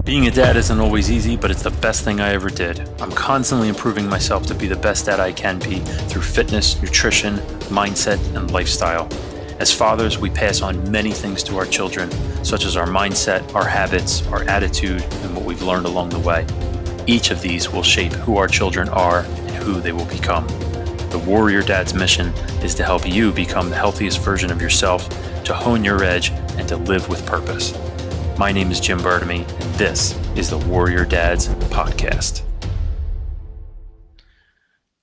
Being a dad isn't always easy, but it's the best thing I ever did. I'm constantly improving myself to be the best dad I can be through fitness, nutrition, mindset, and lifestyle. As fathers, we pass on many things to our children, such as our mindset, our habits, our attitude, and what we've learned along the way. Each of these will shape who our children are and who they will become. The Warrior Dad's mission is to help you become the healthiest version of yourself, to hone your edge, and to live with purpose. My name is Jim Bertamy, and this is the Warrior Dads Podcast.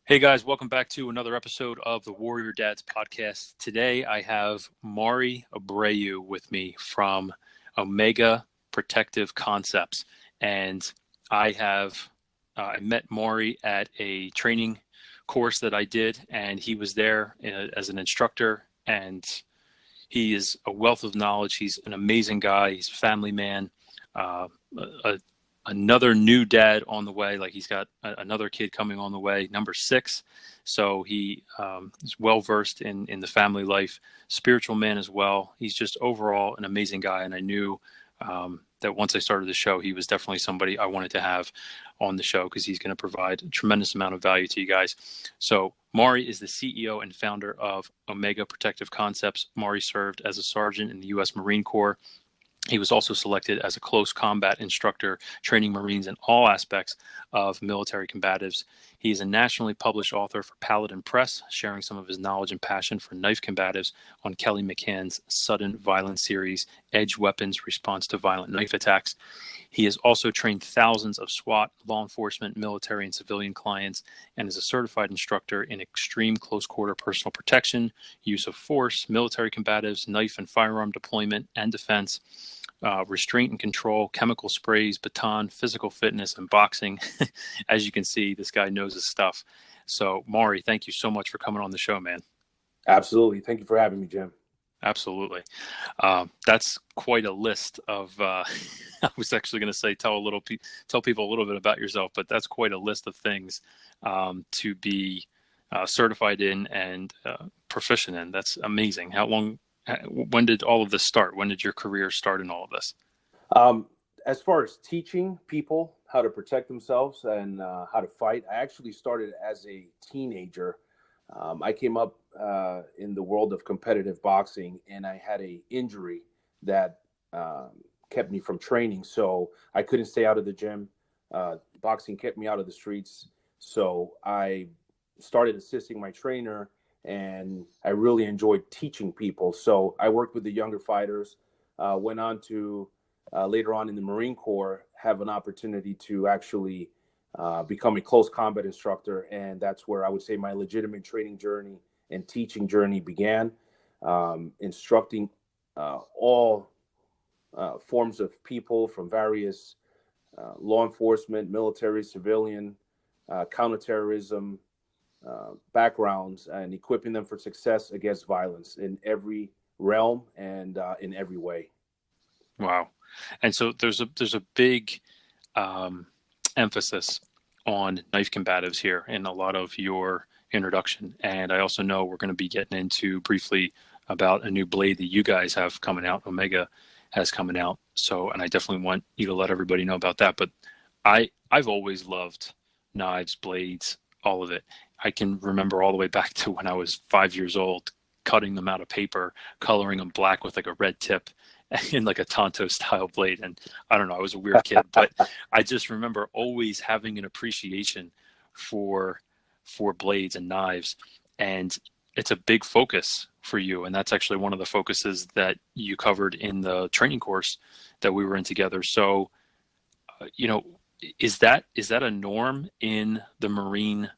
Hey guys, welcome back to another episode of the Warrior Dads Podcast. Today I have Maury Abreu with me from Omega Protective Concepts, and I met Maury at a training course that I did, and he was there as an instructor, and he is a wealth of knowledge. He's an amazing guy. He's a family man, another new dad on the way. Like he's got another kid coming on the way, number 6. So he is well-versed in the family life, spiritual man as well. He's just overall an amazing guy. And I knew that once I started the show, he was definitely somebody I wanted to have on the show because he's going to provide a tremendous amount of value to you guys. So Maury is the CEO and founder of Omega Protective Concepts. Maury served as a sergeant in the U.S. Marine Corps. He was also selected as a close combat instructor, training Marines in all aspects of military combatives. He is a nationally published author for Paladin Press, sharing some of his knowledge and passion for knife combatives on Kelly McCann's Sudden Violence series, Edge Weapons Response to Violent Knife Attacks. He has also trained thousands of SWAT, law enforcement, military, and civilian clients, and is a certified instructor in extreme close quarter personal protection, use of force, military combatives, knife and firearm deployment and defense, restraint and control, chemical sprays, baton, physical fitness, and boxing. As you can see, this guy knows his stuff. So, Maury, thank you so much for coming on the show, man. Absolutely. Thank you for having me, Jim. Absolutely. That's quite a list of, I was actually going to say, tell people a little bit about yourself, but that's quite a list of things to be certified in and proficient in. That's amazing. When did all of this start? When did your career start in all of this? As far as teaching people how to protect themselves and how to fight, I actually started as a teenager. I came up in the world of competitive boxing, and I had an injury that kept me from training. So I couldn't stay out of the gym. Boxing kept me out of the streets. So I started assisting my trainer, and I really enjoyed teaching people. So I worked with the younger fighters, went on to later on in the Marine Corps, have an opportunity to actually become a close combat instructor. And that's where I would say my legitimate training journey and teaching journey began, instructing all forms of people from various law enforcement, military, civilian, counterterrorism backgrounds, and equipping them for success against violence in every realm and in every way. Wow. And so there's a big emphasis on knife combatives here in a lot of your introduction. And I also know we're going to be getting into briefly about a new blade that you guys have coming out, Omega has coming out. So, and I definitely want you to let everybody know about that. But I've always loved knives, blades, all of it. I can remember all the way back to when I was 5 years old, cutting them out of paper, coloring them black with like a red tip in like a Tonto style blade. And I don't know, I was a weird kid, but I just remember always having an appreciation for blades and knives. And it's a big focus for you. And that's actually one of the focuses that you covered in the training course that we were in together. So, is that a norm in the Marine?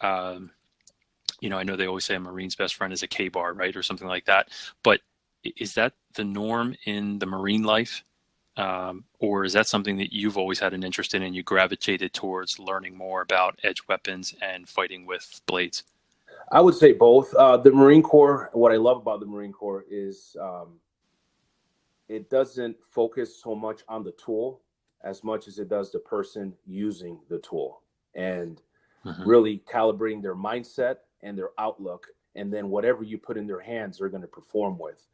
I know they always say a Marine's best friend is a K-bar, right? Or something like that. But is that the norm in the Marine life? Or is that something that you've always had an interest in and you gravitated towards learning more about edge weapons and fighting with blades? I would say both. The Marine Corps, what I love about the Marine Corps is it doesn't focus so much on the tool as much as it does the person using the tool, and really calibrating their mindset and their outlook, and then whatever you put in their hands, they're going to perform with.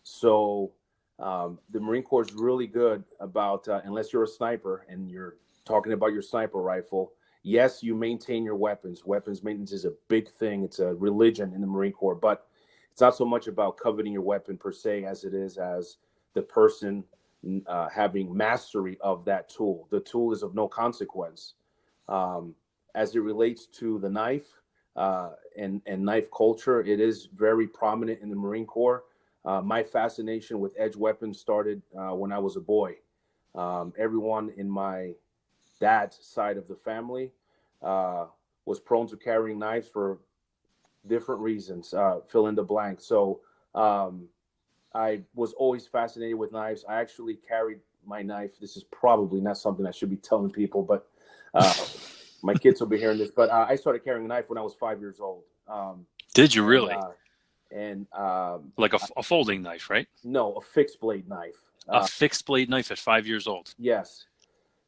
So The Marine Corps is really good about, unless you're a sniper and you're talking about your sniper rifle, yes, you maintain your weapons. Weapons maintenance is a big thing. It's a religion in the Marine Corps, but it's not so much about coveting your weapon per se as it is as the person having mastery of that tool. The tool is of no consequence. As it relates to the knife and knife culture, it is very prominent in the Marine Corps. My fascination with edge weapons started when I was a boy. Everyone in my dad's side of the family was prone to carrying knives for different reasons, fill in the blank. So I was always fascinated with knives. I actually carried my knife. This is probably not something I should be telling people, but my kids will be hearing this. But I started carrying a knife when I was 5 years old. Did you really? Like a folding knife, right? No, a fixed blade knife. A fixed blade knife at 5 years old. Yes.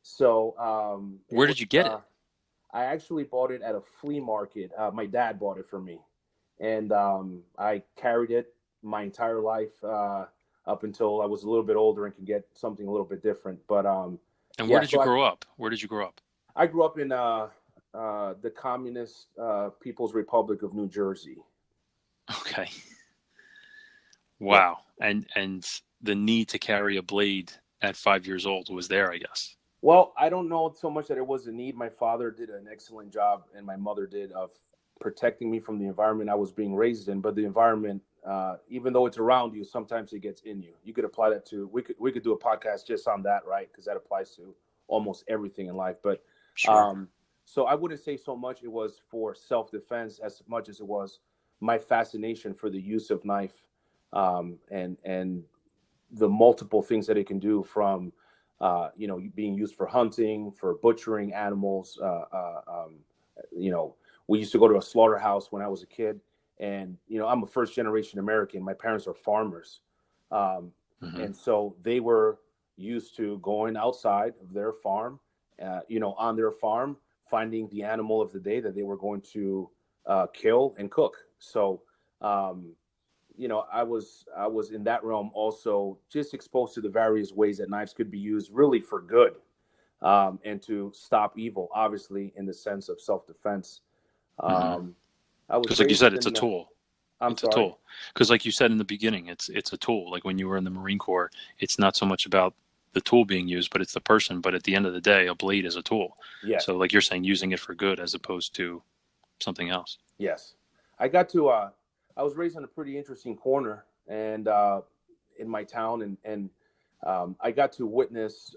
So where did you get it? I actually bought it at a flea market. My dad bought it for me, and I carried it my entire life up until I was a little bit older and could get something a little bit different. But and where did you grow up? Where did you grow up? I grew up in the Communist People's Republic of New Jersey. Okay. Wow. And the need to carry a blade at 5 years old was there, I guess. Well, I don't know so much that it was a need. My father did an excellent job, and my mother did, of protecting me from the environment I was being raised in. But the environment, even though it's around you, sometimes it gets in you. You could apply that to, we could do a podcast just on that, right? Because that applies to almost everything in life. But sure. So I wouldn't say so much it was for self-defense as much as it was my fascination for the use of knife, and the multiple things that it can do, from being used for hunting, for butchering animals. We used to go to a slaughterhouse when I was a kid, and I'm a first generation American. My parents are farmers, and so they were used to going outside of their farm, on their farm, finding the animal of the day that they were going to kill and cook. So I was in that realm also, just exposed to the various ways that knives could be used really for good, and to stop evil, obviously in the sense of self-defense. Because like you said, it's a tool. It's a tool. Because like you said in the beginning, it's a tool. Like when you were in the Marine Corps, it's not so much about the tool being used, but it's the person. But at the end of the day, a blade is a tool. Yes. So like you're saying, using it for good as opposed to something else. Yes. I was raised in a pretty interesting corner, and in my town, and I got to witness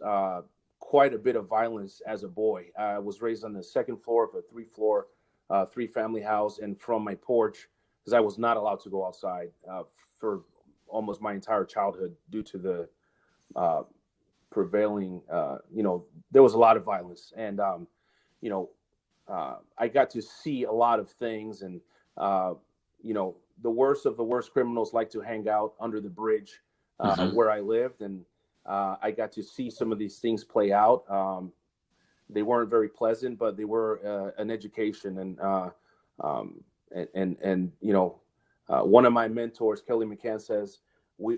quite a bit of violence as a boy. I was raised on the second floor of a three-family house, and from my porch, because I was not allowed to go outside for almost my entire childhood due to the prevailing, there was a lot of violence, and I got to see a lot of things, and the worst of the worst criminals like to hang out under the bridge where I lived, and I got to see some of these things play out. They weren't very pleasant, but they were an education. And one of my mentors, Kelly McCann, says we're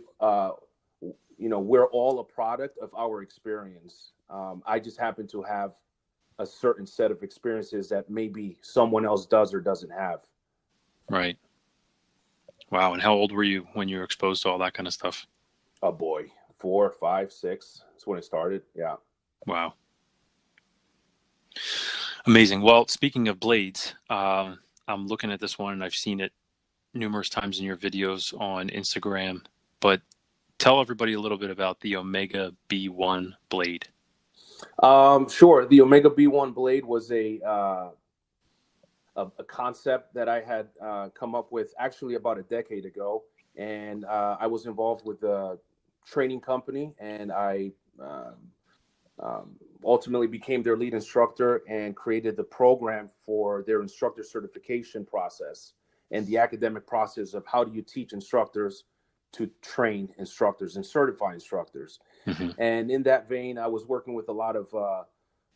all a product of our experience. I just happen to have a certain set of experiences that maybe someone else does or doesn't have. Right. Wow. And how old were you when you were exposed to all that kind of stuff? Oh boy, 4, 5, 6. That's when it started. Yeah. Wow. Amazing. Well, speaking of blades, I'm looking at this one and I've seen it numerous times in your videos on Instagram, but tell everybody a little bit about the Omega B1 blade. Sure. The Omega B1 blade was a concept that I had come up with actually about a decade ago. And I was involved with a training company, and I ultimately became their lead instructor and created the program for their instructor certification process and the academic process of how do you teach instructors to train instructors and certify instructors. And in that vein, I was working with a lot of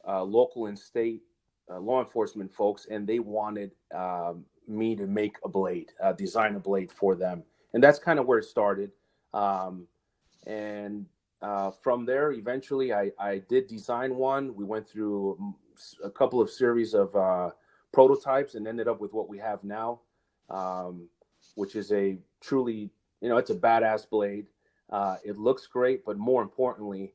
local and state law enforcement folks, and they wanted me to make a blade, design a blade for them. And that's kind of where it started. And from there, eventually, I did design one. We went through a couple of series of prototypes and ended up with what we have now, which is a truly, it's a badass blade. It looks great, but more importantly,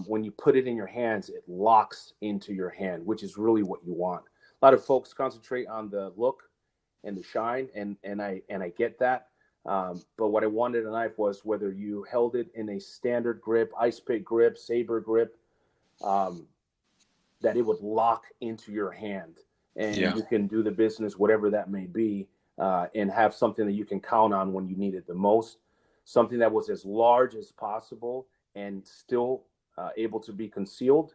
when you put it in your hands, it locks into your hand, which is really what you want. A lot of folks concentrate on the look and the shine, and I get that. But what I wanted in a knife was whether you held it in a standard grip, ice pick grip, saber grip, that it would lock into your hand, and you can do the business, whatever that may be, and have something that you can count on when you need it the most. Something that was as large as possible and still able to be concealed,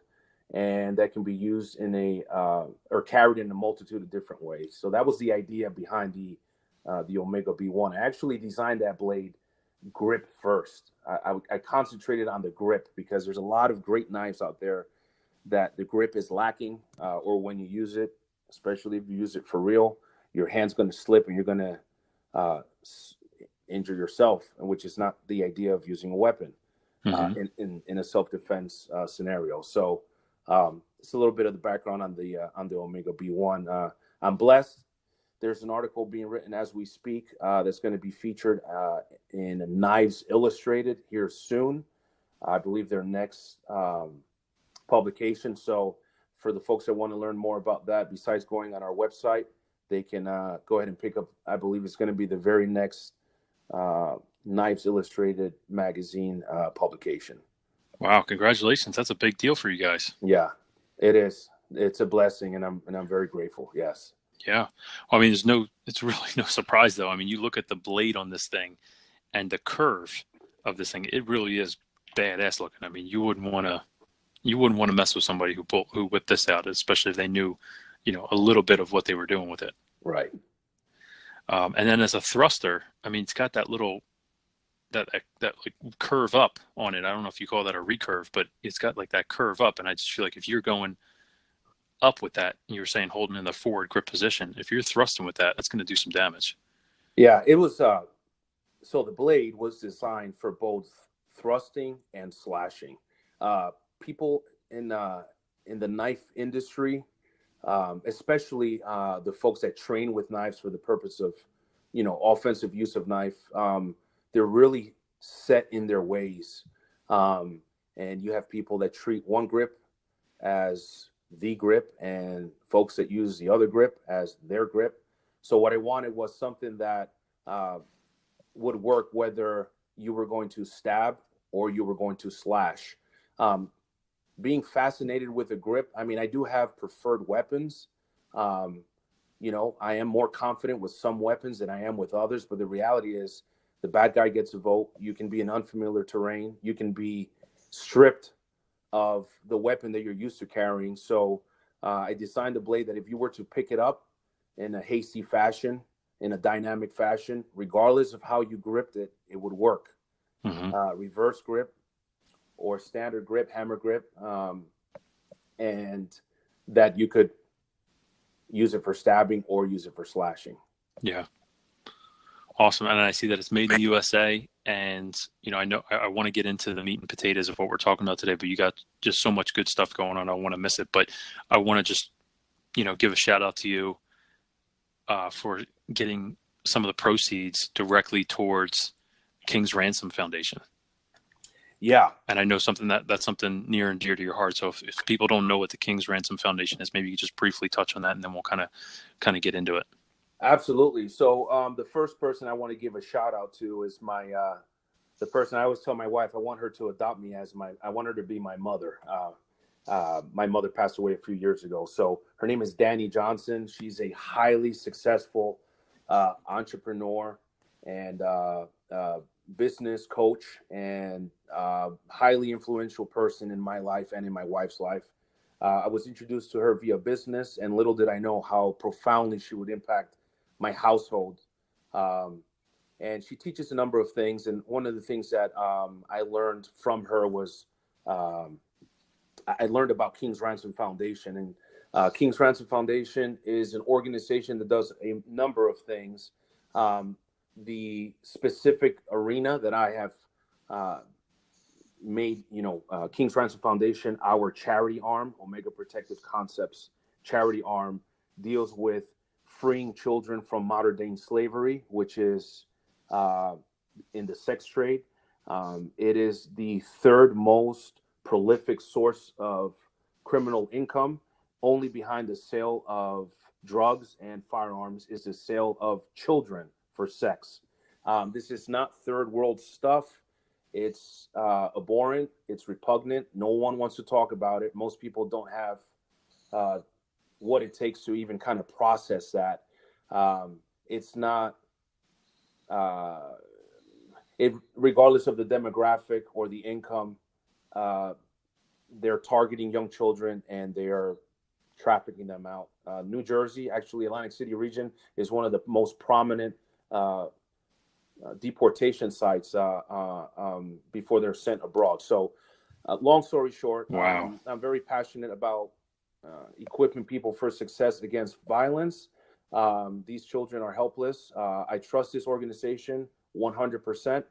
and that can be used in or carried in a multitude of different ways. So that was the idea behind the Omega B1. I actually designed that blade grip first. I concentrated on the grip because there's a lot of great knives out there that the grip is lacking, or when you use it, especially if you use it for real, your hand's going to slip and you're going to injure yourself, which is not the idea of using a weapon in a self-defense scenario. So it's a little bit of the background on the Omega B1. I'm blessed. There's an article being written as we speak that's going to be featured in Knives Illustrated here soon. I believe their next publication. So for the folks that want to learn more about that, besides going on our website, they can go ahead and pick up, I believe it's going to be the very next Knives Illustrated magazine publication. Wow, congratulations. That's a big deal for you guys. Yeah, it is. It's a blessing, and I'm very grateful. Yes. Yeah. Well, I mean, it's really no surprise though. I mean, you look at the blade on this thing and the curve of this thing, it really is badass looking. I mean, you wouldn't want to mess with somebody who whipped this out, especially if they knew, a little bit of what they were doing with it. Right. And then as a thruster, I mean, it's got that little, that like curve up on it. I don't know if you call that a recurve, but it's got like that curve up. And I just feel like if you're going up with that, you were saying holding in the forward grip position, if you're thrusting with that, that's going to do some damage. Yeah, it was, so the blade was designed for both thrusting and slashing. People in the knife industry, especially the folks that train with knives for the purpose of, offensive use of knife, they're really set in their ways. And you have people that treat one grip as the grip and folks that use the other grip as their grip. So what I wanted was something that would work whether you were going to stab or you were going to slash. Being fascinated with the grip, I mean, I do have preferred weapons. I am more confident with some weapons than I am with others, but the reality is the bad guy gets a vote. You can be in unfamiliar terrain. You can be stripped of the weapon that you're used to carrying. So I designed a blade that if you were to pick it up in a hasty fashion, in a dynamic fashion, regardless of how you gripped it, it would work. Reverse grip or standard grip, hammer grip, and that you could use it for stabbing or use it for slashing. Yeah. Awesome. And I see that it's made in the USA. And, I know I want to get into the meat and potatoes of what we're talking about today, but you got just so much good stuff going on. I don't want to miss it, but I want to just, give a shout out to you for getting some of the proceeds directly towards King's Ransom Foundation. Yeah. And I know that's something near and dear to your heart. So if people don't know what the King's Ransom Foundation is, maybe you just briefly touch on that and then we'll kind of get into it. Absolutely. So the first person I want to give a shout out to is the person I always tell my wife I want her to adopt me I want her to be my mother. My mother passed away a few years ago. So her name is Danny Johnson. She's a highly successful entrepreneur and business coach and highly influential person in my life and in my wife's life. I was introduced to her via business, and little did I know how profoundly she would impact my household. And she teaches a number of things. And one of the things that I learned from her was I learned about King's Ransom Foundation. And King's Ransom Foundation is an organization that does a number of things. The specific arena that I have made, King's Ransom Foundation, our charity arm, Omega Protective Concepts charity arm, deals with freeing children from modern day slavery, which is in the sex trade. It is the third most prolific source of criminal income. Only behind the sale of drugs and firearms is the sale of children for sex. This is not third world stuff. It's abhorrent. It's repugnant. No one wants to talk about it. Most people don't have what it takes to even kind of process that. It's not, regardless of the demographic or the income, they're targeting young children and they are trafficking them out. New Jersey, actually, Atlantic City region is one of the most prominent deportation sites before they're sent abroad. So, long story short, wow. I'm very passionate about equipping people for success against violence. These children are helpless. I trust this organization 100%.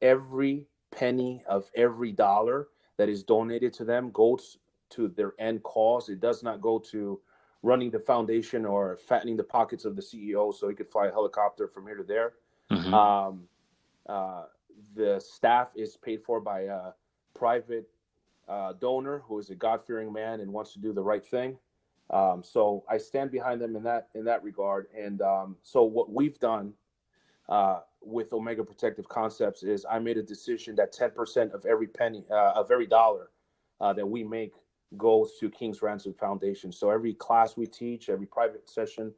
Every penny of every dollar that is donated to them goes to their end cause. It does not go to running the foundation or fattening the pockets of the CEO so he could fly a helicopter from here to there. Mm-hmm. The staff is paid for by a private donor who is a God-fearing man and wants to do the right thing. So I stand behind them in that regard. And so what we've done with Omega Protective Concepts is I made a decision that 10% of every penny, of every dollar that we make goes to King's Ransom Foundation. So every class we teach, every private session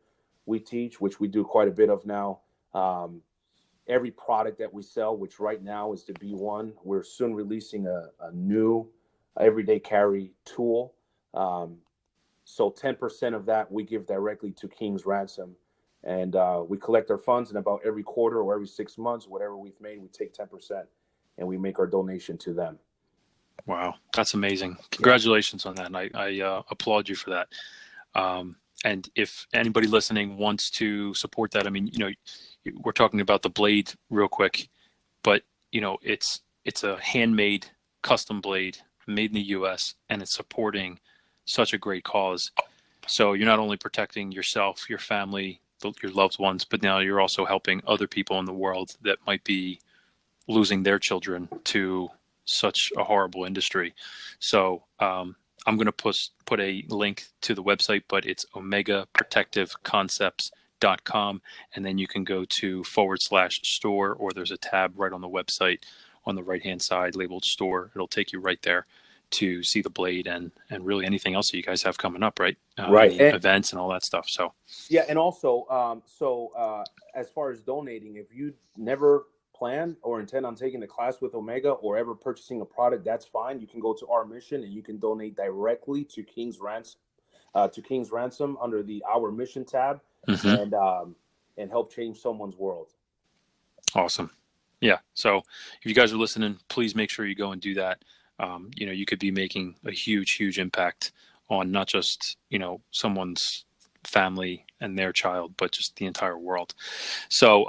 we teach, which we do quite a bit of now, every product that we sell, which right now is the B1, we're soon releasing a new everyday carry tool. So 10% of that we give directly to King's Ransom. And we collect our funds, and about every quarter or every 6 months, whatever we've made, we take 10% and we make our donation to them. Wow, that's amazing. Congratulations on that. And I applaud you for that. And if anybody listening wants to support that, I mean, we're talking about the blade real quick, but it's a handmade custom blade made in the US, and it's supporting such a great cause. So you're not only protecting yourself, your family, your loved ones, but now you're also helping other people in the world that might be losing their children to such a horrible industry. So I'm going to put a link to the website, but it's omegaprotectiveconcepts.com. And then you can go to /store, or there's a tab right on the website on the right-hand side labeled store. It'll take you right there to see the blade and really anything else that you guys have coming up, right? Right. And events and all that stuff. So, yeah. And also, as far as donating, if you never plan or intend on taking the class with Omega or ever purchasing a product, that's fine. You can go to our mission and you can donate directly to King's Ransom under the Our Mission tab, mm-hmm. and help change someone's world. Awesome. Yeah. So if you guys are listening, please make sure you go and do that. You could be making a huge impact on not just, someone's family and their child, but just the entire world. So,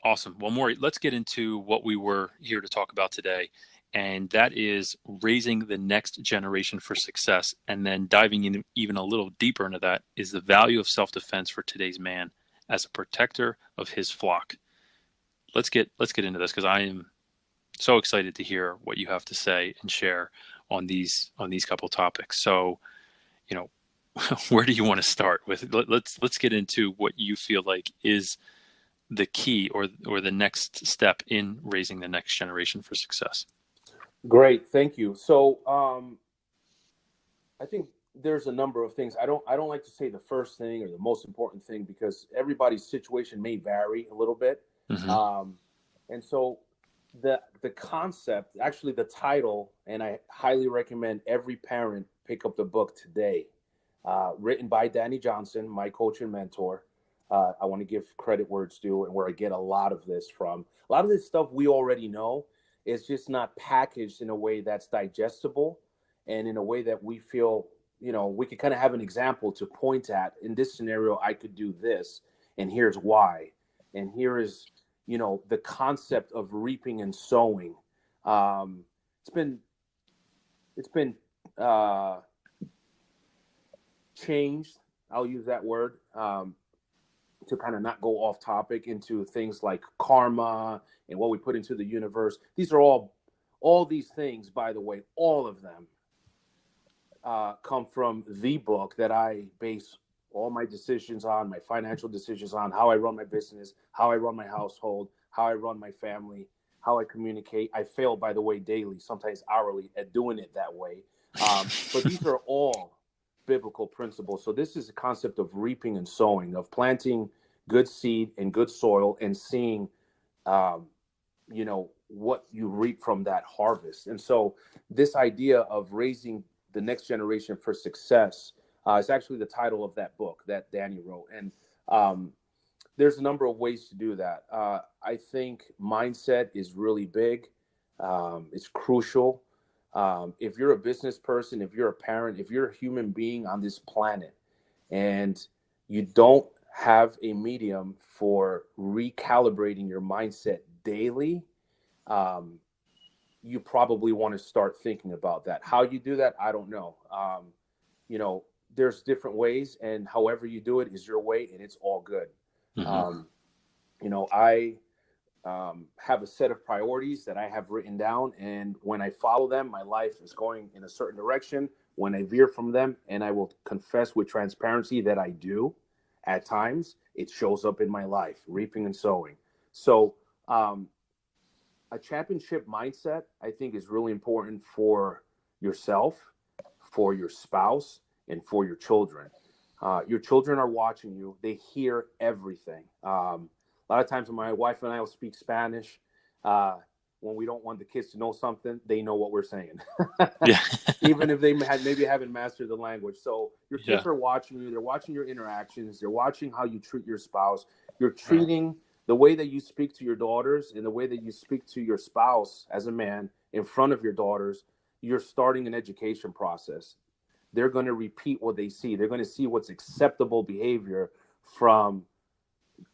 awesome. Well, Maury, let's get into what we were here to talk about today. And that is raising the next generation for success. And then diving in even a little deeper into that is the value of self-defense for today's man as a protector of his flock. Let's get into this, because I am so excited to hear what you have to say and share on these couple topics. So, where do you want to start with? Let's get into what you feel like is the key or the next step in raising the next generation for success. Great, thank you. So, I think there's a number of things. I don't like to say the first thing or the most important thing, because everybody's situation may vary a little bit. Mm-hmm. And so the concept, actually the title, and I highly recommend every parent pick up the book today, written by Danny Johnson, my coach and mentor. I want to give credit where it's due, and where I get a lot of this from. A lot of this stuff we already know. It's just not packaged in a way that's digestible, and in a way that we feel, we could kind of have an example to point at. In this scenario, I could do this, and here's why. And here is, the concept of reaping and sowing. And it's been uh, changed. I'll use that word to kind of not go off topic into things like karma and what we put into the universe. These are all these things, by the way, all of them come from the book that I base all my decisions on, my financial decisions on, how I run my business, how I run my household, how I run my family, how I communicate. I fail, by the way, daily, sometimes hourly, at doing it that way. But these are all biblical principles. So this is a concept of reaping and sowing, of planting good seed in good soil and seeing, what you reap from that harvest. And so this idea of raising the next generation for success is actually the title of that book that Danny wrote. And there's a number of ways to do that. I think mindset is really big. It's crucial. If you're a business person, if you're a parent, if you're a human being on this planet and you don't have a medium for recalibrating your mindset daily, you probably want to start thinking about that. How you do that, I don't know. There's different ways, and however you do it is your way, and it's all good. Mm-hmm. I have a set of priorities that I have written down, and when I follow them, my life is going in a certain direction. When I veer from them, and I will confess with transparency that I do, at times, it shows up in my life, reaping and sowing. So a championship mindset, I think, is really important for yourself, for your spouse, and for your children. Your children are watching you. They hear everything. A lot of times when my wife and I will speak Spanish, when we don't want the kids to know something, they know what we're saying. Yeah. Even if they maybe haven't mastered the language. So your kids are watching you. They're watching your interactions. They're watching how you treat your spouse. You're treating the way that you speak to your daughters and the way that you speak to your spouse as a man in front of your daughters. You're starting an education process. They're going to repeat what they see. They're going to see what's acceptable behavior from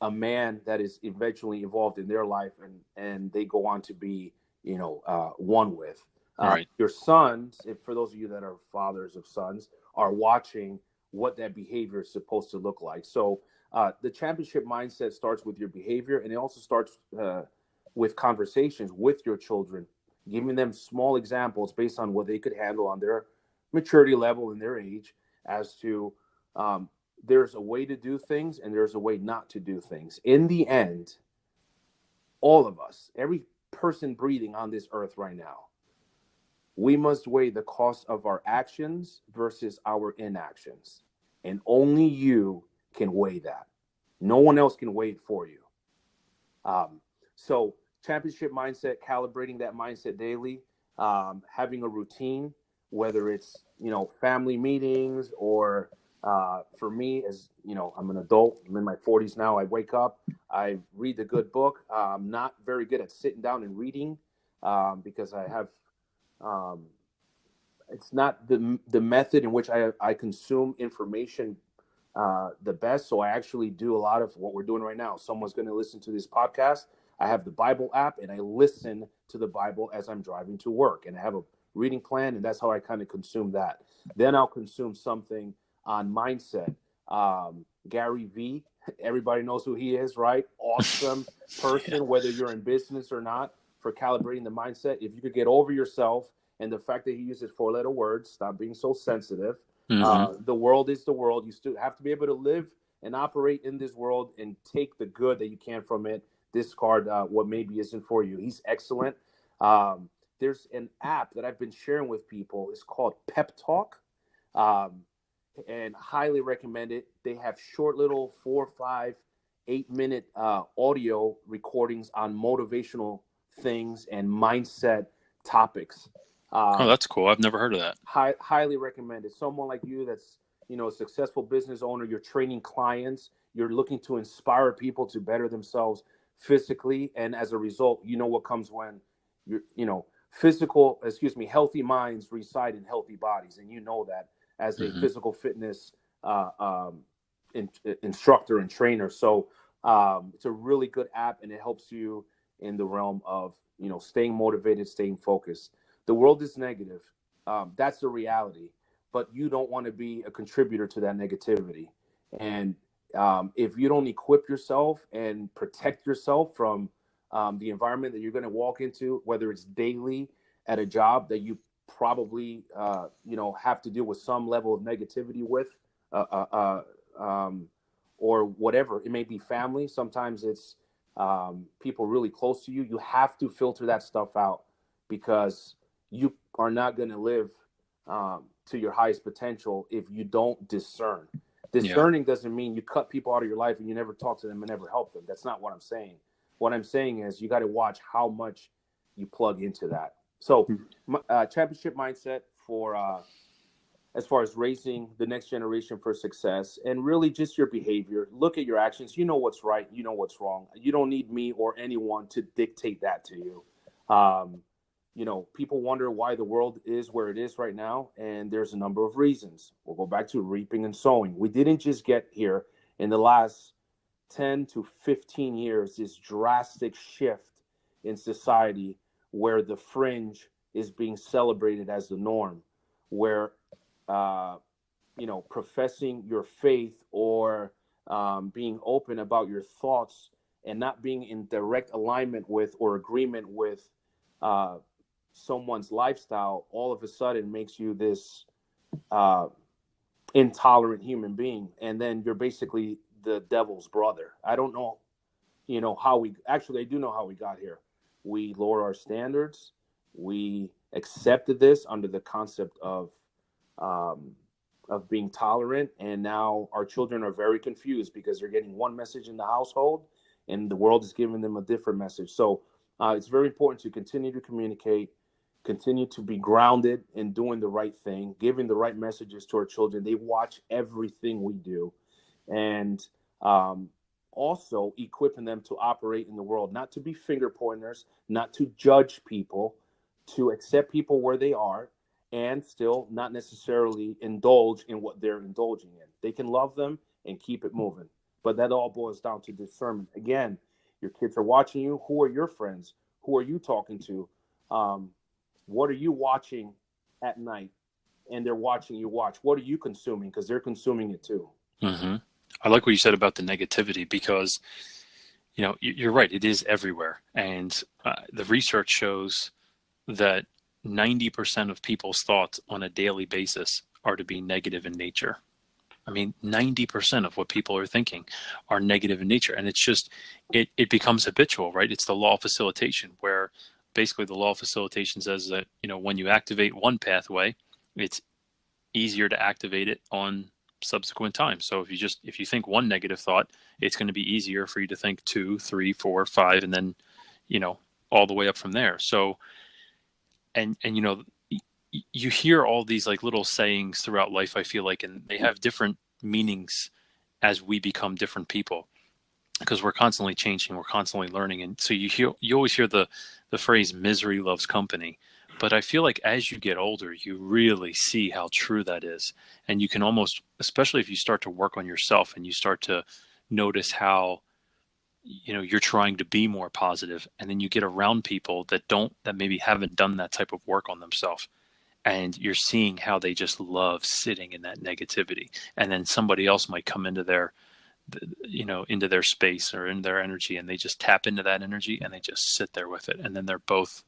a man that is eventually involved in their life, and they go on to be, one with. Right. Your sons, for those of you that are fathers of sons, are watching what that behavior is supposed to look like. So the championship mindset starts with your behavior, and it also starts with conversations with your children, giving them small examples based on what they could handle on their maturity level and their age, as to there's a way to do things and there's a way not to do things. In the end, all of us, every person breathing on this earth right now, we must weigh the cost of our actions versus our inactions. And only you can weigh that. No one else can weigh it for you. So championship mindset, calibrating that mindset daily, having a routine, whether it's, family meetings or for me, as I'm an adult, I'm in my 40s now. I wake up, I read a good book. I'm not very good at sitting down and reading because I have, it's not the method in which I consume information the best. So I actually do a lot of what we're doing right now. Someone's going to listen to this podcast. I have the Bible app and I listen to the Bible as I'm driving to work, and I have a reading plan, and that's how I kind of consume that. Then I'll consume something on mindset. Gary V, everybody knows who he is, right? Awesome person, whether you're in business or not, for calibrating the mindset. If you could get over yourself and the fact that he uses 4-letter words, stop being so sensitive. Mm-hmm. The world is the world. You still have to be able to live and operate in this world and take the good that you can from it. Discard what maybe isn't for you. He's excellent. There's an app that I've been sharing with people. It's called Pep Talk. And highly recommend it. They have short little 4, 5, 8-minute audio recordings on motivational things and mindset topics. That's cool. I've never heard of that. Highly recommend it. Someone like you that's, a successful business owner, you're training clients, you're looking to inspire people to better themselves physically. And as a result, what comes when you're, healthy minds reside in healthy bodies. And that as a physical fitness instructor and trainer. So it's a really good app, and it helps you in the realm of, staying motivated, staying focused. The world is negative. That's the reality. But you don't want to be a contributor to that negativity. And if you don't equip yourself and protect yourself from the environment that you're going to walk into, whether it's daily at a job that you probably have to deal with some level of negativity with, or whatever it may be, family. Sometimes it's people really close to you. You have to filter that stuff out, because you are not going to live to your highest potential if you don't discern. Discerning doesn't mean you cut people out of your life and you never talk to them and never help them. That's not what I'm saying. What I'm saying is you got to watch how much you plug into that. So championship mindset for as far as raising the next generation for success, and really just your behavior. Look at your actions. You know what's right. You know what's wrong. You don't need me or anyone to dictate that to you. People wonder why the world is where it is right now, and there's a number of reasons. We'll go back to reaping and sowing. We didn't just get here in the last 10 to 15 years, this drastic shift in society where the fringe is being celebrated as the norm, where professing your faith or being open about your thoughts and not being in direct alignment with or agreement with someone's lifestyle all of a sudden makes you this intolerant human being. And then you're basically the devil's brother. I don't know, how I do know how we got here. We lower our standards. We accepted this under the concept of being tolerant. And now our children are very confused because they're getting one message in the household and the world is giving them a different message. So it's very important to continue to communicate, continue to be grounded in doing the right thing, giving the right messages to our children. They watch everything we do. And also equipping them to operate in the world, not to be finger pointers, not to judge people, to accept people where they are, and still not necessarily indulge in what they're indulging in. They can love them and keep it moving. But that all boils down to discernment. Again, your kids are watching you. Who are your friends? Who are you talking to? What are you watching at night? And they're watching you watch. What are you consuming? Because they're consuming it too. Mm-hmm. I like what you said about the negativity, because, you're right. It is everywhere. And the research shows that 90% of people's thoughts on a daily basis are to be negative in nature. I mean, 90% of what people are thinking are negative in nature. And it's just, it becomes habitual, right? It's the law of facilitation, where basically the law of facilitation says that, when you activate one pathway, it's easier to activate it on subsequent times. So if you think one negative thought, it's going to be easier for you to think 2, 3, 4, 5, and then, all the way up from there. So, and you hear all these like little sayings throughout life, I feel like, and they have different meanings as we become different people, because we're constantly changing, we're constantly learning. And so you always hear the phrase misery loves company. But I feel like as you get older, you really see how true that is. And you can almost, especially if you start to work on yourself and you start to notice how, you're trying to be more positive, and then you get around people that maybe haven't done that type of work on themselves. And you're seeing how they just love sitting in that negativity. And then somebody else might come into their space or in their energy, and they just tap into that energy and they just sit there with it. And then they're both,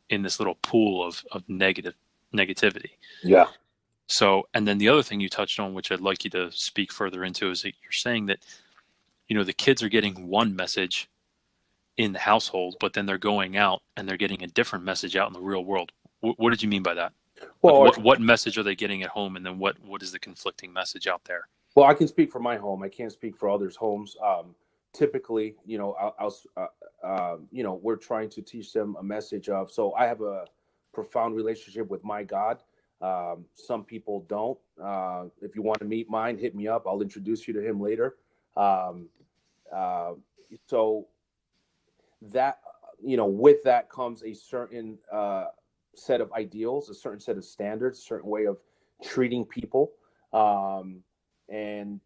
in this little pool of negativity. Yeah. So, and then the other thing you touched on, which I'd like you to speak further into, is that you're saying that, the kids are getting one message in the household, but then they're going out and they're getting a different message out in the real world. What did you mean by that? Well, like what message are they getting at home, and then what is the conflicting message out there? Well, I can speak for my home. I can't speak for others' homes. Typically, we're trying to teach them a message of. So I have a profound relationship with my God. Some people don't. If you want to meet mine, hit me up. I'll introduce you to him later. So that, with that comes a certain set of ideals, a certain set of standards, a certain way of treating people. And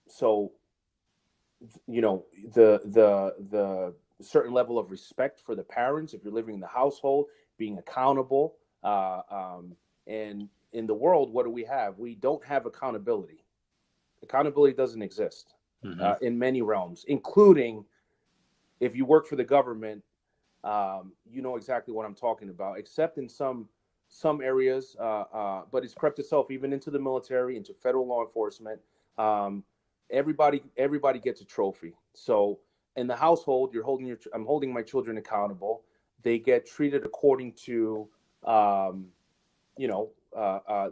so, the certain level of respect for the parents, if you're living in the household, being accountable. And in the world, what do we have? We don't have accountability. Accountability doesn't exist in many realms, including if you work for the government. You know exactly what I'm talking about, except in some areas, but it's crept itself even into the military, into federal law enforcement. Everybody gets a trophy. So in the household, I'm holding my children accountable. They get treated according to,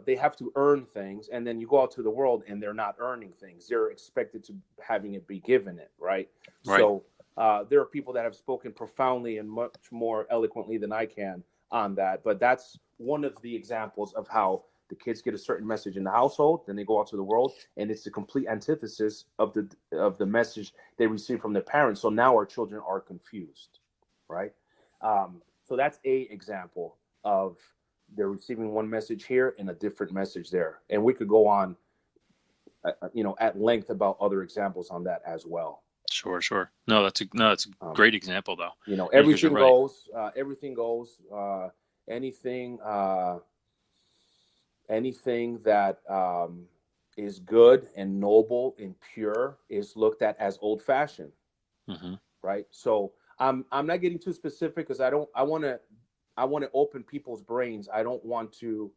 they have to earn things, and then you go out to the world and they're not earning things. They're expected to having it be given it, right? So there are people that have spoken profoundly and much more eloquently than I can on that, but that's one of the examples of how the kids get a certain message in the household, then they go out to the world, and it's the complete antithesis of the message they receive from their parents. So now our children are confused, right? So that's a example of they're receiving one message here and a different message there, and we could go on, at length about other examples on that as well. Sure. No, that's a great example, though. Everything goes. Everything goes. Anything that is good and noble and pure is looked at as old-fashioned, right? So I'm not getting too specific because I want to open people's brains. I don't want to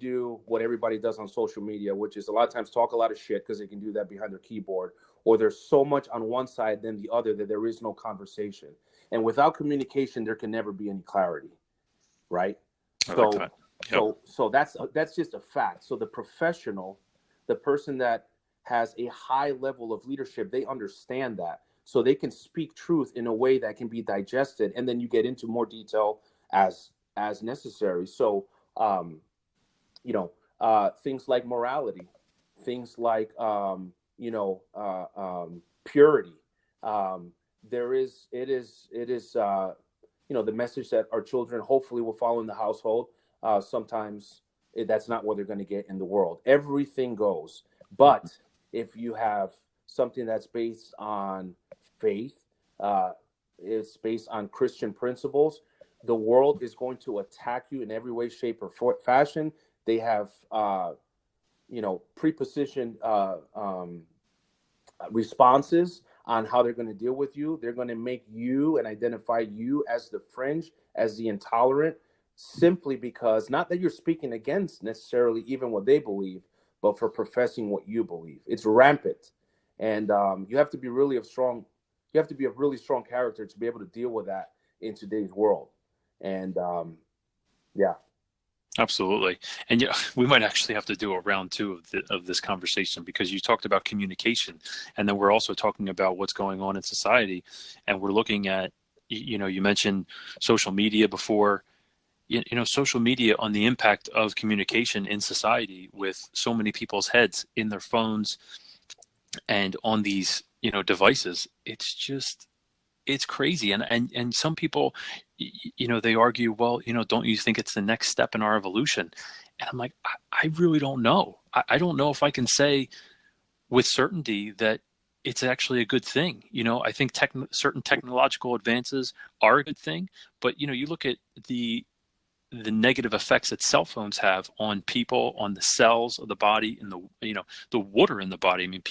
do what everybody does on social media, which is a lot of times talk a lot of shit because they can do that behind their keyboard, or there's so much on one side than the other that there is no conversation. And without communication, there can never be any clarity, right? So that's just a fact. So the professional, the person that has a high level of leadership, they understand that. So they can speak truth in a way that can be digested, and then you get into more detail as necessary. So things like morality, things like purity. It is the message that our children hopefully will follow in the household. Sometimes that's not what they're going to get in the world. Everything goes, but if you have something that's based on faith, it's based on Christian principles, the world is going to attack you in every way, shape, or fashion. They have, pre-positioned responses on how they're going to deal with you. They're going to make you and identify you as the fringe, as the intolerant, simply because, not that you're speaking against necessarily even what they believe, but for professing what you believe. It's rampant. And you have to be really a really strong character to be able to deal with that in today's world. And Absolutely. And we might actually have to do a round two of this conversation, because you talked about communication, and then we're also talking about what's going on in society. And we're looking at, you mentioned social media before, social media on the impact of communication in society, with so many people's heads in their phones and on these, devices. It's crazy. And some people, they argue, well, don't you think it's the next step in our evolution? And I'm like, I really don't know. I don't know if I can say with certainty that it's actually a good thing. I think certain technological advances are a good thing, but you look at the negative effects that cell phones have on people, on the cells of the body, and the water in the body. I mean,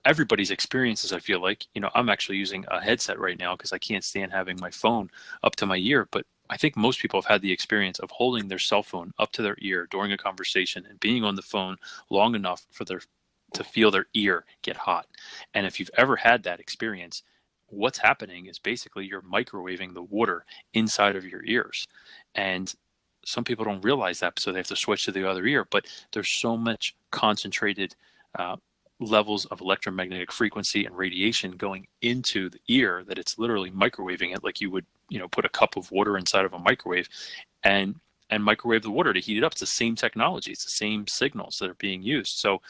everybody's experiences, I feel like, I'm actually using a headset right now because I can't stand having my phone up to my ear. But I think most people have had the experience of holding their cell phone up to their ear during a conversation and being on the phone long enough to feel their ear get hot. And if you've ever had that experience, what's happening is basically you're microwaving the water inside of your ears. And some people don't realize that, so they have to switch to the other ear. But there's so much concentrated levels of electromagnetic frequency and radiation going into the ear that it's literally microwaving it, like you would, put a cup of water inside of a microwave and microwave the water to heat it up. It's the same technology. It's the same signals that are being used. So,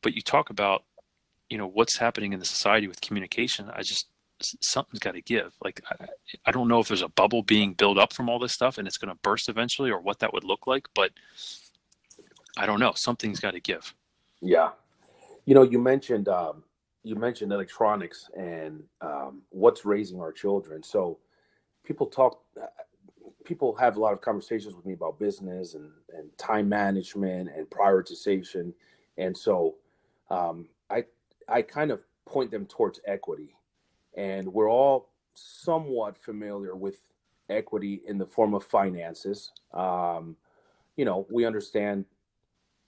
but you talk about, what's happening in the society with communication. Something's got to give. Like, I don't know if there's a bubble being built up from all this stuff and it's going to burst eventually, or what that would look like, but I don't know. Something's got to give. Yeah. You mentioned electronics and what's raising our children. So people talk, people have a lot of conversations with me about business and time management and prioritization. And so I kind of point them towards equity. And we're all somewhat familiar with equity in the form of finances. We understand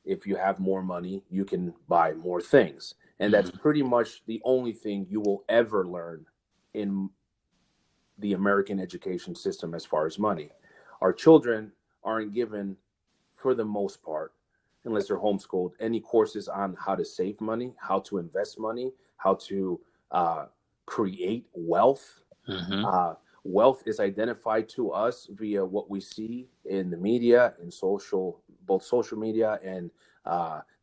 if you have more money, you can buy more things. And that's pretty much the only thing you will ever learn in the American education system as far as money. Our children aren't given, for the most part, unless they're homeschooled, any courses on how to save money, how to invest money, how to create wealth. Wealth is identified to us via what we see in the media, in both social media and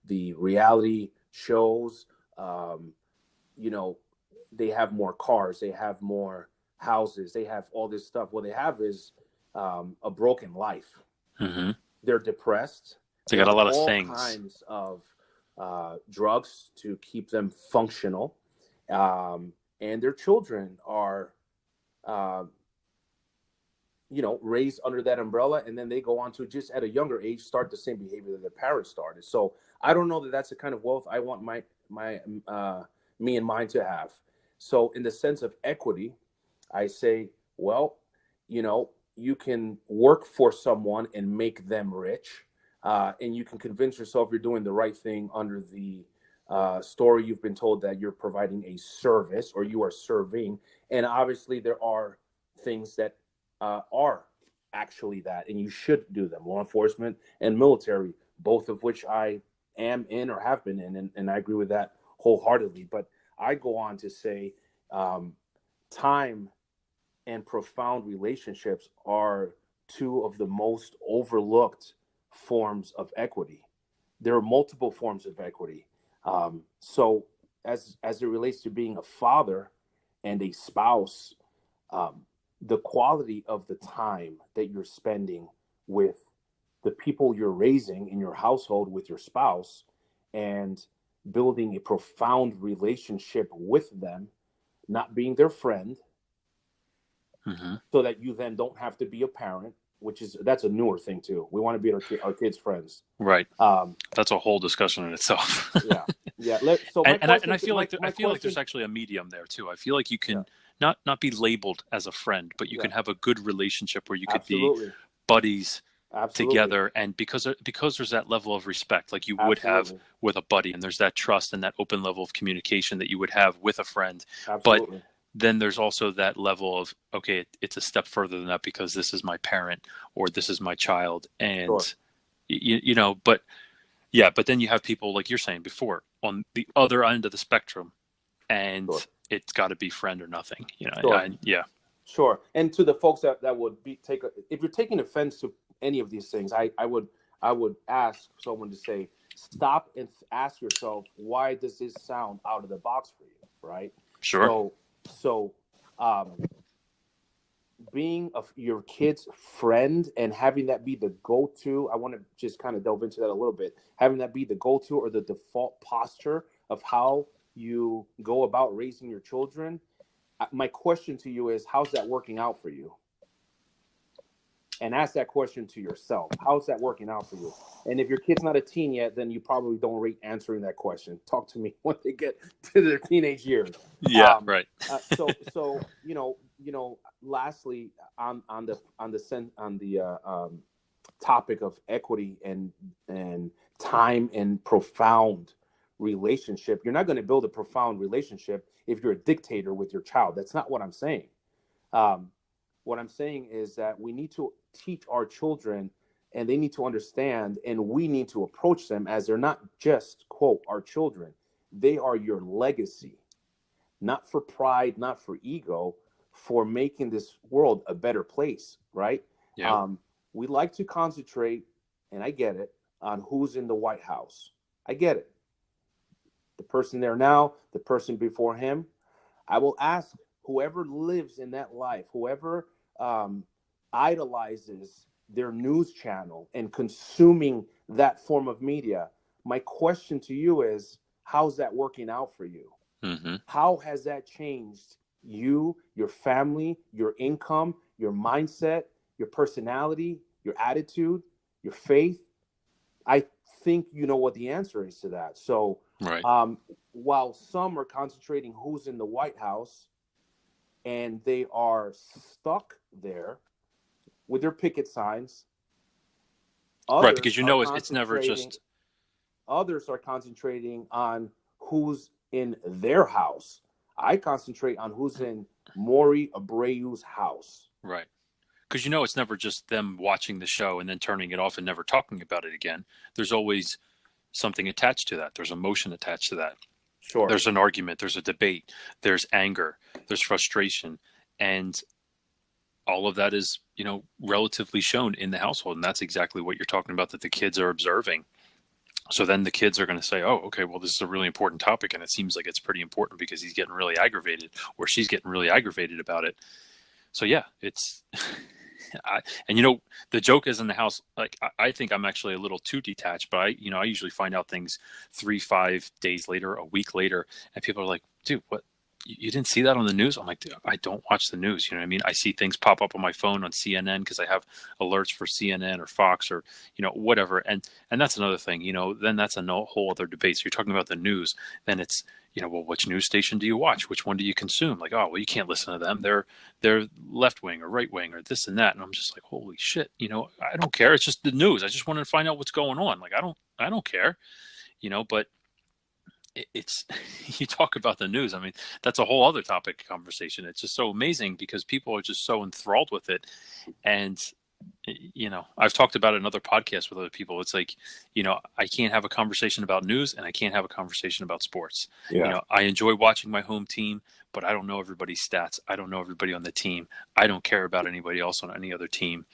the reality shows. They have more cars, they have more houses, they have all this stuff. What they have is a broken life. They're depressed. They got a lot of all things. Kinds of drugs to keep them functional, and their children are, raised under that umbrella, and then they go on to just at a younger age start the same behavior that their parents started. So I don't know that that's the kind of wealth I want me and mine to have. So in the sense of equity, I say, well, you can work for someone and make them rich, and you can convince yourself you're doing the right thing under the story you've been told that you're providing a service or you are serving. And obviously there are things that are actually that, and you should do them. Law enforcement and military, both of which I am in or have been in, and I agree with that wholeheartedly. But I go on to say time and profound relationships are two of the most overlooked forms of equity. There are multiple forms of equity. So as it relates to being a father and a spouse, the quality of the time that you're spending with the people you're raising in your household with your spouse and building a profound relationship with them, not being their friend, so that you then don't have to be a parent, that's a newer thing too. We want to be our kids' friends. Right. That's a whole discussion in itself. Yeah. I feel like there's actually a medium there too. I feel like you can not be labeled as a friend, but you can have a good relationship where you could be buddies together. And because there's that level of respect, like you would have with a buddy, and there's that trust and that open level of communication that you would have with a friend. But then there's also that level of, okay, it's a step further than that because this is my parent or this is my child. And, but then you have people like you're saying before on the other end of the spectrum, and it's got to be friend or nothing, Sure. And to the folks that would if you're taking offense to any of these things, I would ask someone to say, stop and ask yourself, why does this sound out of the box for you? Right. Sure. So, being your kid's friend and having that be the go-to, I want to just kind of delve into that a little bit. Having that be the go-to or the default posture of how you go about raising your children. My question to you is, how's that working out for you? And ask that question to yourself. How's that working out for you? And if your kid's not a teen yet, then you probably don't rate answering that question. Talk to me when they get to their teenage years. Yeah, right. So lastly, on the topic of equity and time and profound relationship, you're not going to build a profound relationship if you're a dictator with your child. That's not what I'm saying. What I'm saying is that we need to teach our children, and they need to understand, and we need to approach them as they're not just, quote, our children. They are your legacy, not for pride, not for ego, for making this world a better place, right? Yeah. We like to concentrate, and I get it, on who's in the White House. I get it. The person there now, the person before him. I will ask whoever lives in that life, whoever idolizes their news channel and consuming that form of media, my question to you is, how's that working out for you? How has that changed you, your family, your income, your mindset, your personality, your attitude, your faith, I think you know what the answer is to that. So Right. while some are concentrating who's in the White House and they are stuck there with their picket signs, Right. others Because are it's never concentrating just others are concentrating on who's in their house. I concentrate on who's in Maury Abreu's house. right. Because it's never just them watching the show and then turning it off and never talking about it again. There's always something attached to that. There's emotion attached to that. Sure. There's an argument. There's a debate. There's anger. There's frustration. And all of that is, relatively shown in the household. And that's exactly what you're talking about that the kids are observing. So then the kids are going to say, oh, okay, well, this is a really important topic. And it seems like it's pretty important because he's getting really aggravated or she's getting really aggravated about it. So yeah, it's, the joke is in the house. Like, I think I'm actually a little too detached, but I usually find out things 3-5 days later, a week later, and people are like, dude, what? You didn't see that on the news? I'm like, dude, I don't watch the news. You know what I mean? I see things pop up on my phone on CNN because I have alerts for CNN or Fox or, whatever. And that's another thing, then that's a whole other debate. So you're talking about the news, then it's, well, which news station do you watch? Which one do you consume? Like, oh, well, you can't listen to them. They're left wing or right wing or this and that. And I'm just like, holy shit, I don't care. It's just the news. I just want to find out what's going on. Like, I don't care, but it's you talk about the news. I mean, that's a whole other topic conversation. It's just so amazing because people are just so enthralled with it. And, I've talked about it in other podcasts with other people. It's like, I can't have a conversation about news and I can't have a conversation about sports. Yeah. I enjoy watching my home team, but I don't know everybody's stats. I don't know everybody on the team. I don't care about anybody else on any other team.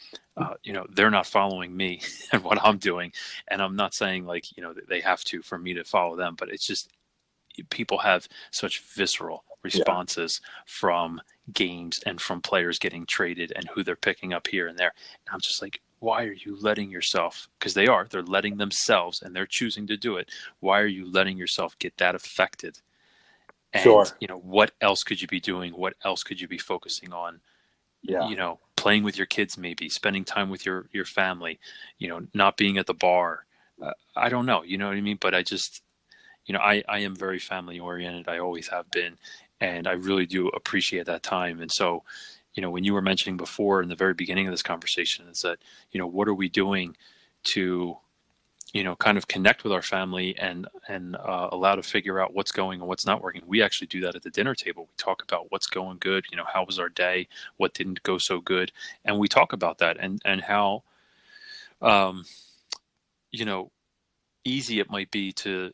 They're not following me and what I'm doing. And I'm not saying like, they have to for me to follow them, but it's just people have such visceral responses from games and from players getting traded and who they're picking up here and there. And I'm just like, why are you letting yourself, because they're letting themselves and they're choosing to do it. Why are you letting yourself get that affected? And, Sure. what else could you be doing? What else could you be focusing on? Yeah. Playing with your kids, maybe spending time with your family, not being at the bar. I don't know, you know what I mean? But I just, I am very family oriented. I always have been. And I really do appreciate that time. And so, when you were mentioning before in the very beginning of this conversation, is that, what are we doing to, kind of connect with our family and allow to figure out what's going and what's not working. We actually do that at the dinner table. We talk about what's going good, how was our day, what didn't go so good. And we talk about that and how, you know, easy it might be to,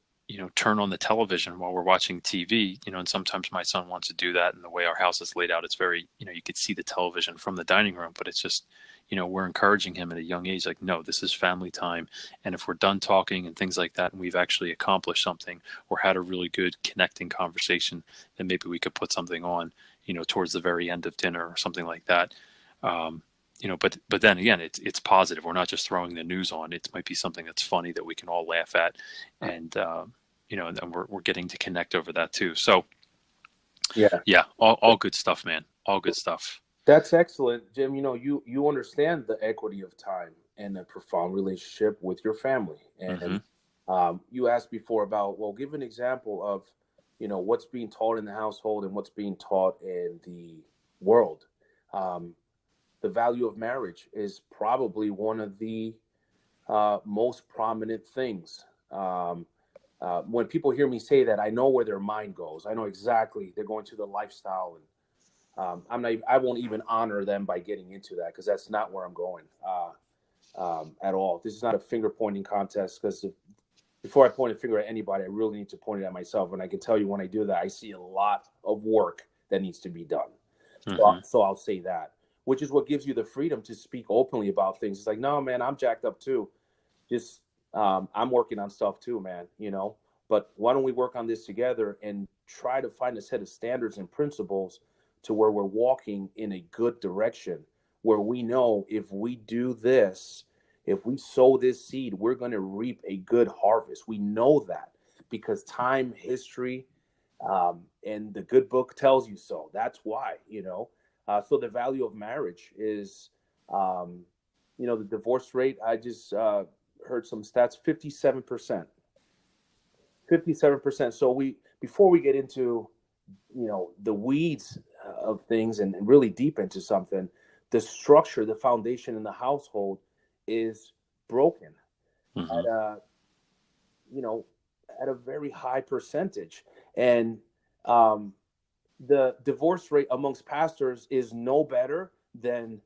turn on the television while we're watching TV, and sometimes my son wants to do that. And the way our house is laid out, it's very, you could see the television from the dining room, but it's just, we're encouraging him at a young age, like, no, this is family time. And if we're done talking and things like that, and we've actually accomplished something or had a really good connecting conversation, then maybe we could put something on, towards the very end of dinner or something like that. But then again, it's positive. We're not just throwing the news on. It might be something that's funny that we can all laugh at, and and we're getting to connect over that too. So yeah, all good stuff, man. All good stuff. That's excellent, Jim. You understand the equity of time and a profound relationship with your family. And you asked before about, well, give an example of, what's being taught in the household and what's being taught in the world. The value of marriage is probably one of the most prominent things. When people hear me say that, I know where their mind goes. I know exactly they're going to the lifestyle, and I won't even honor them by getting into that because that's not where I'm going at all. This is not a finger pointing contest because before I point a finger at anybody, I really need to point it at myself. And I can tell you when I do that, I see a lot of work that needs to be done. So I'll say that, which is what gives you the freedom to speak openly about things. It's like, no, man, I'm jacked up too. Just I'm working on stuff too, man, but why don't we work on this together and try to find a set of standards and principles to where we're walking in a good direction, where we know if we do this, if we sow this seed, we're going to reap a good harvest. We know that because time, history, and the good book tells you so. That's why, So the value of marriage is, the divorce rate. I just heard some stats: 57%. 57%. So before we get into the weeds of things and really deep into something, the structure, the foundation in the household is broken Mm-hmm. at a you know at a very high percentage, and the divorce rate amongst pastors is no better than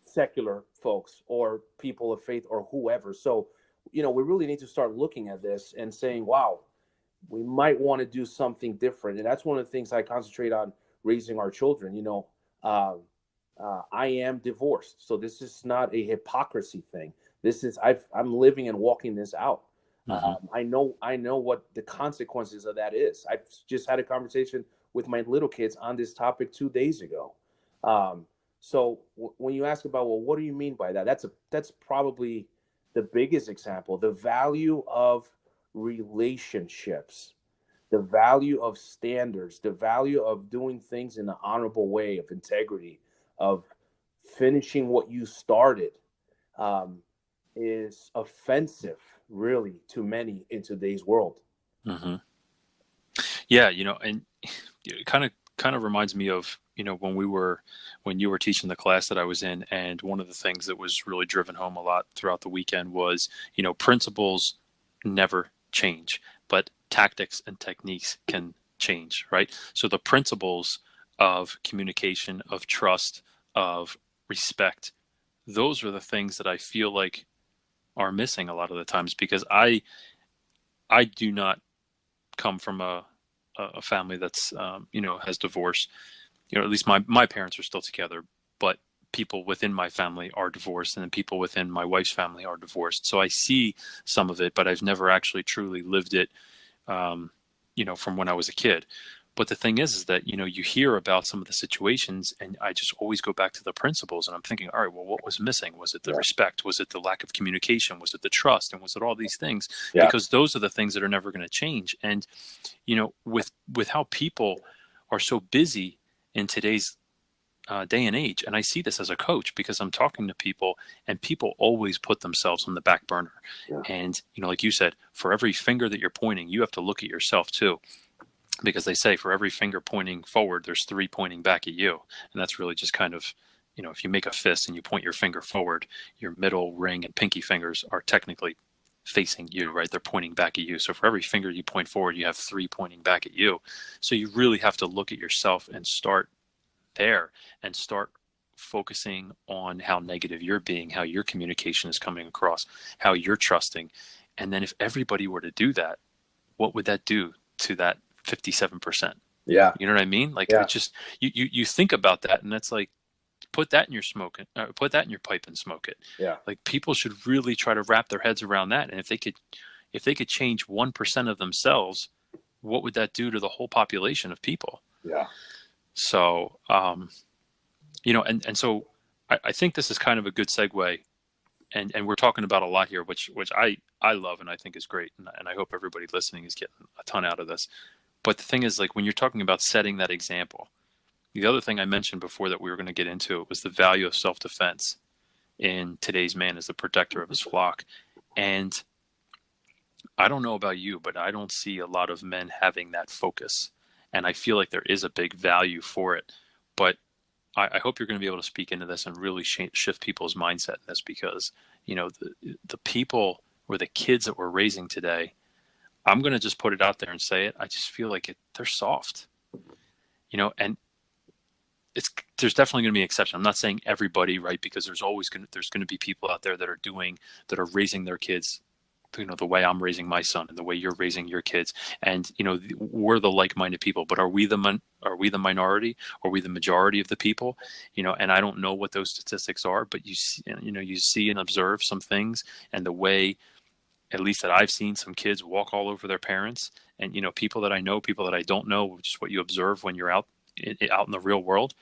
secular folks or people of faith or whoever. So we really need to start looking at this and saying, wow, we might want to do something different. And that's one of the things I concentrate on raising our children. I am divorced, so this is not a hypocrisy thing. This is I'm living and walking this out. Mm-hmm. I know what the consequences of that is. I've just had a conversation with my little kids on this topic 2 days ago. So when you ask about, well, what do you mean by that? That's probably the biggest example. The value of relationships, the value of standards, the value of doing things in an honorable way, of integrity, of finishing what you started, is offensive, really, to many in today's world. Mm-hmm. Yeah, and it kind of reminds me of, when you were teaching the class that I was in, and one of the things that was really driven home a lot throughout the weekend was, principles never change, but tactics and techniques can change, right? So the principles of communication, of trust, of respect, those are the things that I feel like are missing a lot of the times, because I do not come from a family that's has divorce. At least my parents are still together, but people within my family are divorced, and then people within my wife's family are divorced. So I see some of it, but I've never actually truly lived it, from when I was a kid. But the thing is that, you hear about some of the situations, and I just always go back to the principles, and I'm thinking, all right, well, what was missing? Was it the respect? Was it the lack of communication? Was it the trust? And was it all these things? Yeah. Because those are the things that are never going to change. And, with how people are so busy in today's day and age, and I see this as a coach because I'm talking to people, and people always put themselves on the back burner. Yeah. And, like you said, for every finger that you're pointing, you have to look at yourself too. Because they say for every finger pointing forward, there's 3 pointing back at you. And that's really just kind of, if you make a fist and you point your finger forward, your middle, ring, and pinky fingers are technically facing you, right? They're pointing back at you. So for every finger you point forward, you have 3 pointing back at you. So you really have to look at yourself and start there, and start focusing on how negative you're being, how your communication is coming across, how you're trusting. And then if everybody were to do that, what would that do to that 57%? Yeah. You know what I mean? Like, Yeah. it's just, you think about that, and that's like, put that in your put that in your pipe and smoke it. Yeah. Like, people should really try to wrap their heads around that. And if they could change 1% of themselves, what would that do to the whole population of people? Yeah. So, and so I think this is kind of a good segue, and we're talking about a lot here, which I love and I think is great. And I hope everybody listening is getting a ton out of this. But the thing is, like, when you're talking about setting that example, the other thing I mentioned before that we were going to get into was the value of self-defense in today's man as the protector of his flock. And I don't know about you, but I don't see a lot of men having that focus. And I feel like there is a big value for it. But I hope you're going to be able to speak into this and really shift people's mindset in this, because, the people or the kids that we're raising today, I'm going to just put it out there and say it. I just feel like they're soft, and there's definitely going to be an exception. I'm not saying everybody, right? Because there's going to be people out there that are raising their kids, the way I'm raising my son and the way you're raising your kids. And, we're the like-minded people, but are we the minority? Are we the majority of the people? And I don't know what those statistics are, but you see and observe some things, and the way, at least that I've seen, some kids walk all over their parents, and, people that I know, people that I don't know, which is what you observe when you're out in the real world.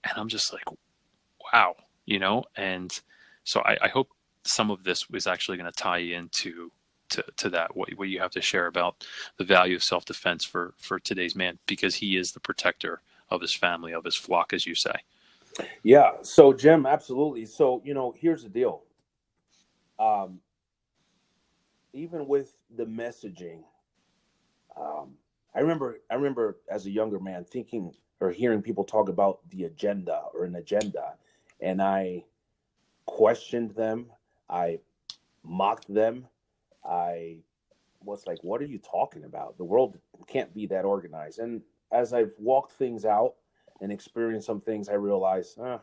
And I'm just like, wow, and so I hope some of this is actually going to tie into that, what you have to share about the value of self-defense for today's man, because he is the protector of his family, of his flock, as you say. Yeah. So, Jim, absolutely. So, here's the deal. Um, Even with the messaging, I remember as a younger man thinking or hearing people talk about the agenda or an agenda, and I questioned them. I mocked them. I was like, "What are you talking about? The world can't be that organized." And as I've walked things out and experienced some things, I realized I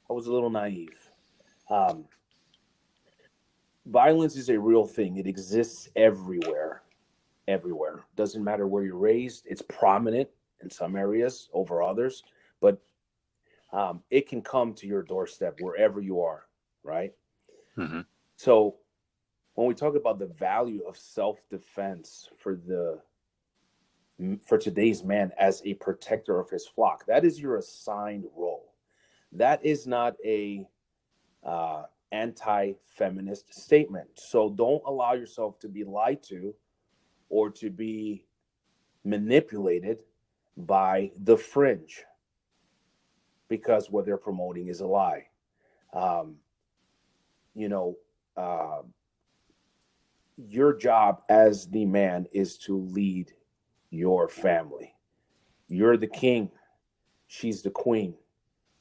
was a little naive. Um, Violence is a real thing. It exists everywhere, everywhere. Doesn't matter where you're raised. It's prominent in some areas over others, but it can come to your doorstep wherever you are, right? Mm-hmm. So when we talk about the value of self-defense for today's man as a protector of his flock, that is your assigned role. That is not a uh, anti-feminist statement. So don't allow yourself to be lied to or to be manipulated by the fringe because what they're promoting is a lie. Um, you know, uh, your job as the man is to lead your family. You're the king, she's the queen,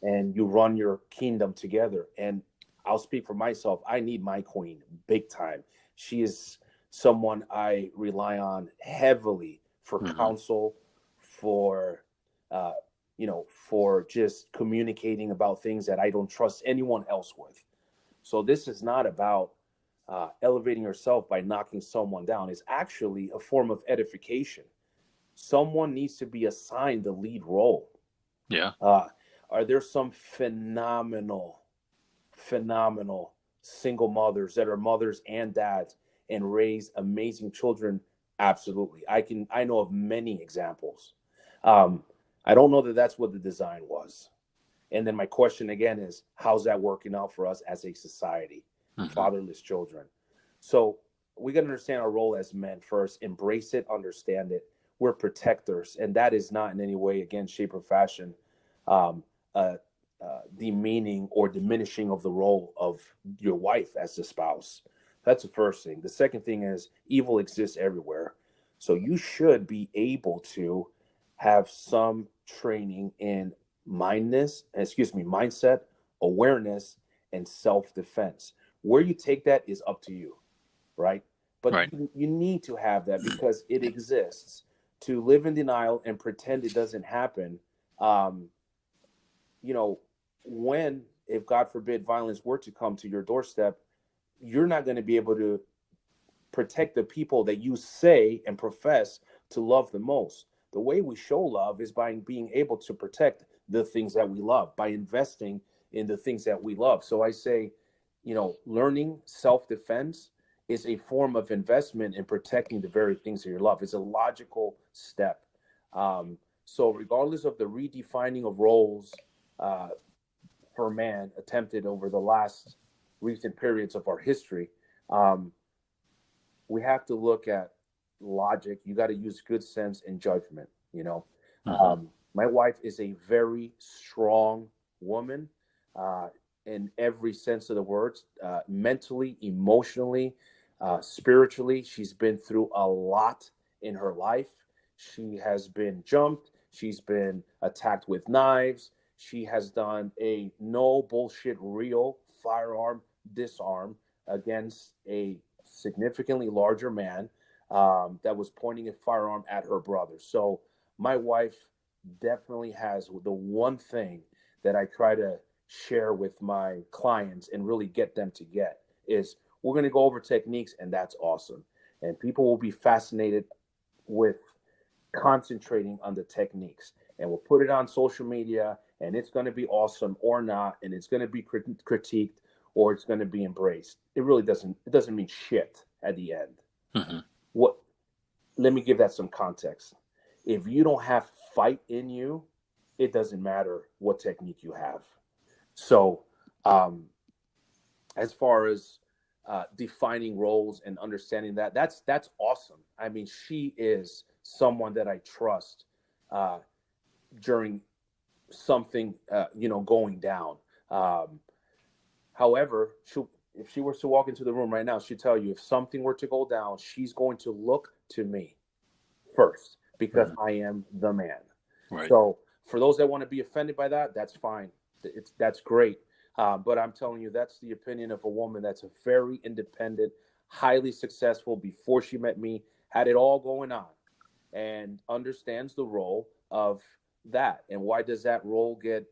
and you run your kingdom together. And I'll speak for myself. I need my queen big time. She is someone I rely on heavily for Mm-hmm. counsel, for uh, for just communicating about things that I don't trust anyone else with. So this is not about elevating yourself by knocking someone down. It's actually a form of edification. Someone needs to be assigned the lead role. Yeah. Uh, are there some phenomenal single mothers that are mothers and dads and raise amazing children? Absolutely. I know of many examples. Um, I don't know that that's what the design was. And then my question again is, how's that working out for us as a society? Mm-hmm. Fatherless children. So we got to understand our role as men first, embrace it, understand it. We're protectors, and that is not in any way, again, shape or fashion, um, uh, demeaning or diminishing of the role of your wife as the spouse. That's the first thing. The second thing is evil exists everywhere. So you should be able to have some training in mindset, awareness, and self-defense. Where you take that is up to you, right? But Right. you need to have that because it exists. To live in denial and pretend it doesn't happen, um, you know, when, if God forbid, violence were to come to your doorstep, you're not going to be able to protect the people that you say and profess to love the most. The way we show love is by being able to protect the things that we love, by investing in the things that we love. So I say, learning self defense is a form of investment in protecting the very things that you love. It's a logical step. Um, so, regardless of the redefining of roles uh, for man attempted over the last recent periods of our history, um, we have to look at logic. You got to use good sense and judgment. Mm-hmm. My wife is a very strong woman uh, in every sense of the words, mentally, emotionally, spiritually. She's been through a lot in her life. She has been jumped. She's been attacked with knives. She has done a no bullshit real firearm disarm against a significantly larger man that was pointing a firearm at her brother. So my wife definitely has the one thing that I try to share with my clients and really get them to get is we're going to go over techniques, and that's awesome. And people will be fascinated with concentrating on the techniques. And we'll put it on social media, and it's going to be awesome or not, and it's going to be critiqued or it's going to be embraced. It doesn't mean shit at the end. Mm-hmm. What Let me give that some context. If you don't have fight in you, it doesn't matter what technique you have. So, um, as far as defining roles and understanding that, that's awesome. I mean, she is someone that I trust uh, during something, going down. However, if she were to walk into the room right now, she'd tell you if something were to go down, she's going to look to me first because I am the man. Right. So for those that want to be offended by that, that's fine. That's great. But I'm telling you, that's the opinion of a woman that's a very independent, highly successful before she met me, had it all going on, and understands the role of that. And why does that role get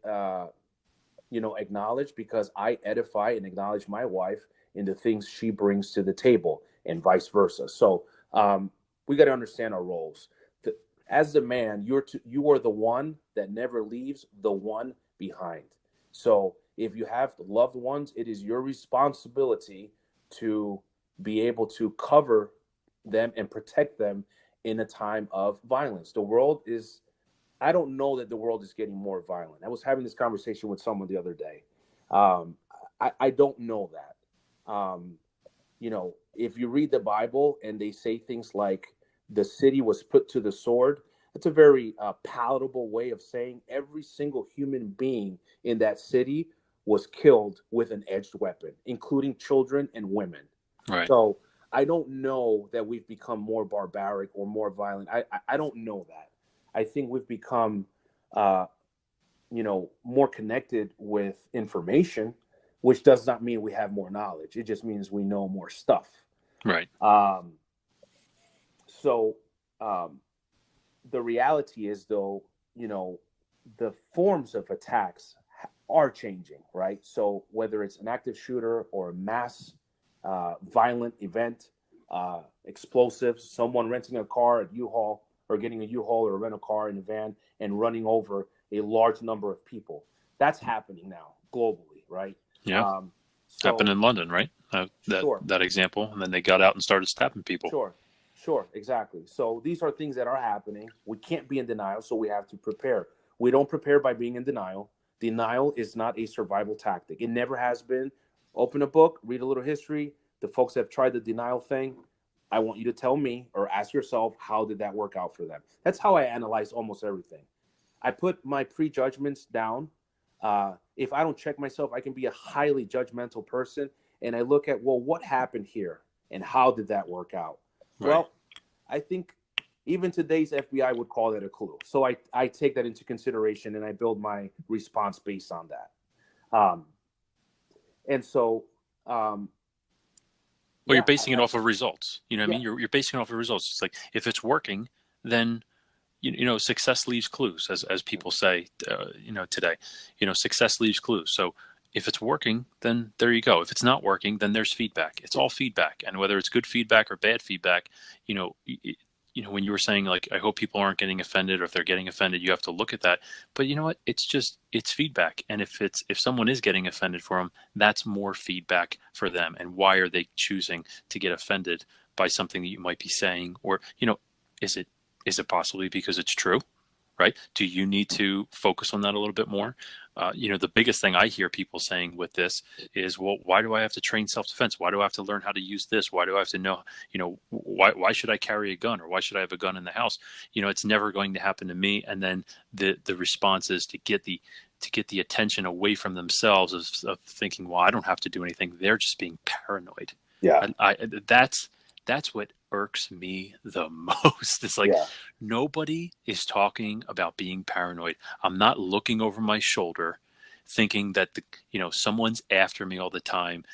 acknowledged? Because I edify and acknowledge my wife in the things she brings to the table, and vice versa. So we got to understand our roles. As the man, you are the one that never leaves the one behind. So if you have loved ones, it is your responsibility to be able to cover them and protect them in a time of violence. I don't know that the world is getting more violent. I was having this conversation with someone the other day. I don't know that. If you read the Bible and they say things like the city was put to the sword, it's a very palatable way of saying every single human being in that city was killed with an edged weapon, including children and women. Right. So I don't know that we've become more barbaric or more violent. I don't know that. I think we've become, more connected with information, which does not mean we have more knowledge. It just means we know more stuff. Right. So the reality is, though, the forms of attacks are changing, right? So whether it's an active shooter or a mass violent event, explosives, someone renting a car at U-Haul or getting a U-Haul or a rental car in a van and running over a large number of people. That's happening now globally, right? Yeah. Happened in London, right? Sure. That example. And then they got out and started stabbing people. Sure, exactly. So these are things that are happening. We can't be in denial, so we have to prepare. We don't prepare by being in denial. Denial is not a survival tactic. It never has been. Open a book, read a little history. The folks that have tried the denial thing, I want you to tell me or ask yourself, how did that work out for them? That's how I analyze almost everything. I put my prejudgments down. If I don't check myself, I can be a highly judgmental person. And I look at, well, what happened here? And how did that work out? Right. Well, I think even today's FBI would call that a clue. So I take that into consideration and I build my response based on that. Well, you're basing it off of results. You know what I mean? You're basing it off of results. It's like, if it's working, then success leaves clues, as people say, today. Success leaves clues. So if it's working, then there you go. If it's not working, then there's feedback. It's all feedback, and whether it's good feedback or bad feedback, when you were saying, like, I hope people aren't getting offended, or if they're getting offended, you have to look at that. But you know what? It's feedback, and if someone is getting offended for them, that's more feedback for them. And why are they choosing to get offended by something that you might be saying, or is it possibly because it's true, right? Do you need to focus on that a little bit more? The biggest thing I hear people saying with this is, well, why do I have to train self-defense? Why do I have to learn how to use this? Why do I have to know, why should I carry a gun, or why should I have a gun in the house? It's never going to happen to me. And then the response is to get the attention away from themselves of thinking, well, I don't have to do anything. They're just being paranoid. Yeah. That's what irks me the most. It's like, nobody is talking about being paranoid. I'm not looking over my shoulder thinking that someone's after me all the time.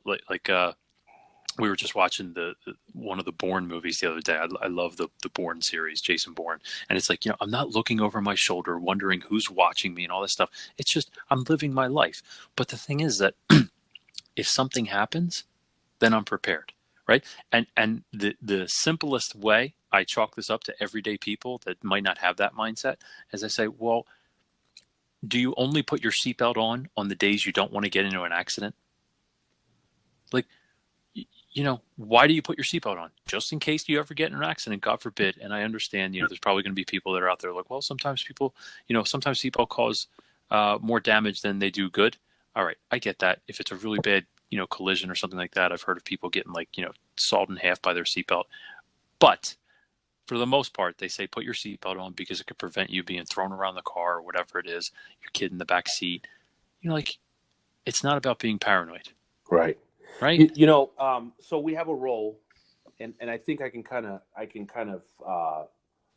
Like we were just watching one of the Bourne movies the other day. I love the Bourne series, Jason Bourne. And it's like, I'm not looking over my shoulder wondering who's watching me and all this stuff. It's just, I'm living my life. But the thing is that if something happens, then I'm prepared. Right. And the simplest way I chalk this up to everyday people that might not have that mindset is I say, well, do you only put your seatbelt on the days you don't want to get into an accident? Like, why do you put your seatbelt on? Just in case you ever get in an accident, God forbid. And I understand, there's probably going to be people that are out there like, well, sometimes seatbelt cause more damage than they do good. All right. I get that. If it's a really bad collision or something like that, I've heard of people getting sawed in half by their seatbelt. But for the most part, they say put your seatbelt on because it could prevent you being thrown around the car or whatever it is, your kid in the back seat. Like, it's not about being paranoid. Right. Right? So we have a role, and I think I can kind of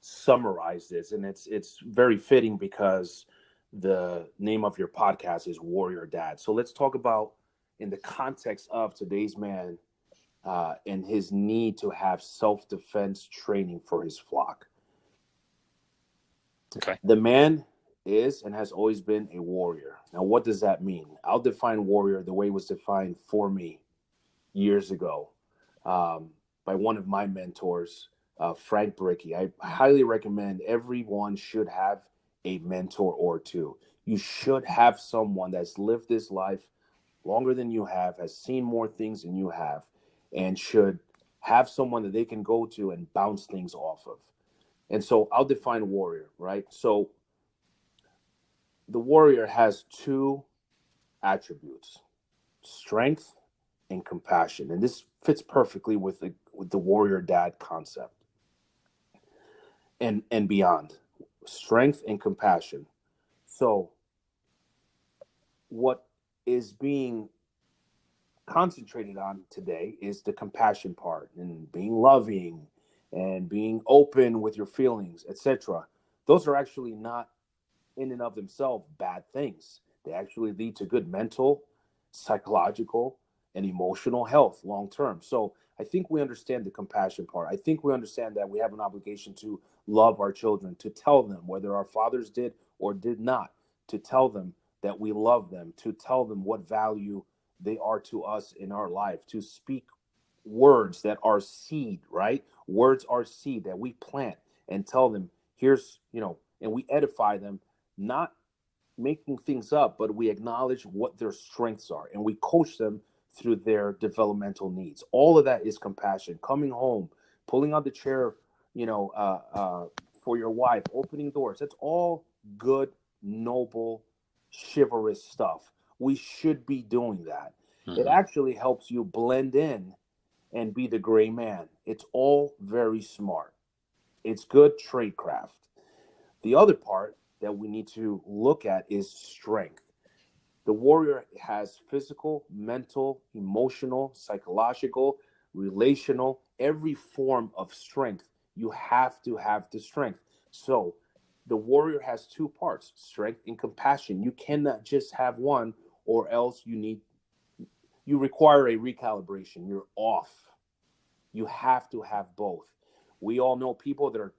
summarize this, and it's very fitting because the name of your podcast is Warrior Dad. So let's talk about in the context of today's man and his need to have self-defense training for his flock. Okay. The man is and has always been a warrior. Now, what does that mean? I'll define warrior the way it was defined for me years ago by one of my mentors, Frank Bricky. I highly recommend everyone should have a mentor or two. You should have someone that's lived this life longer than you have, has seen more things than you have, and should have someone that they can go to and bounce things off of. And so I'll define warrior, right? So the warrior has two attributes: strength and compassion. And this fits perfectly with the warrior dad concept and beyond. Strength and compassion. So what is being concentrated on today is the compassion part and being loving and being open with your feelings, etc. Those are actually not in and of themselves bad things. They actually lead to good mental, psychological, and emotional health long term. So I think we understand the compassion part. I think we understand that we have an obligation to love our children, to tell them, whether our fathers did or did not, to tell them that we love them, to tell them what value they are to us in our life, to speak words that are seed, right? Words are seed that we plant and tell them, here's, and we edify them, not making things up, but we acknowledge what their strengths are and we coach them through their developmental needs. All of that is compassion. Coming home, pulling out the chair, for your wife, opening doors. That's all good, noble, chivalrous stuff. We should be doing that. It actually helps you blend in and be the gray man. It's all very smart. It's good tradecraft. The other part that we need to look at is strength. The warrior has physical, mental, emotional, psychological, relational, every form of strength. You have to have the strength. So the warrior has two parts: strength and compassion. You cannot just have one, or else you require a recalibration. You're off. You have to have both. We all know people that are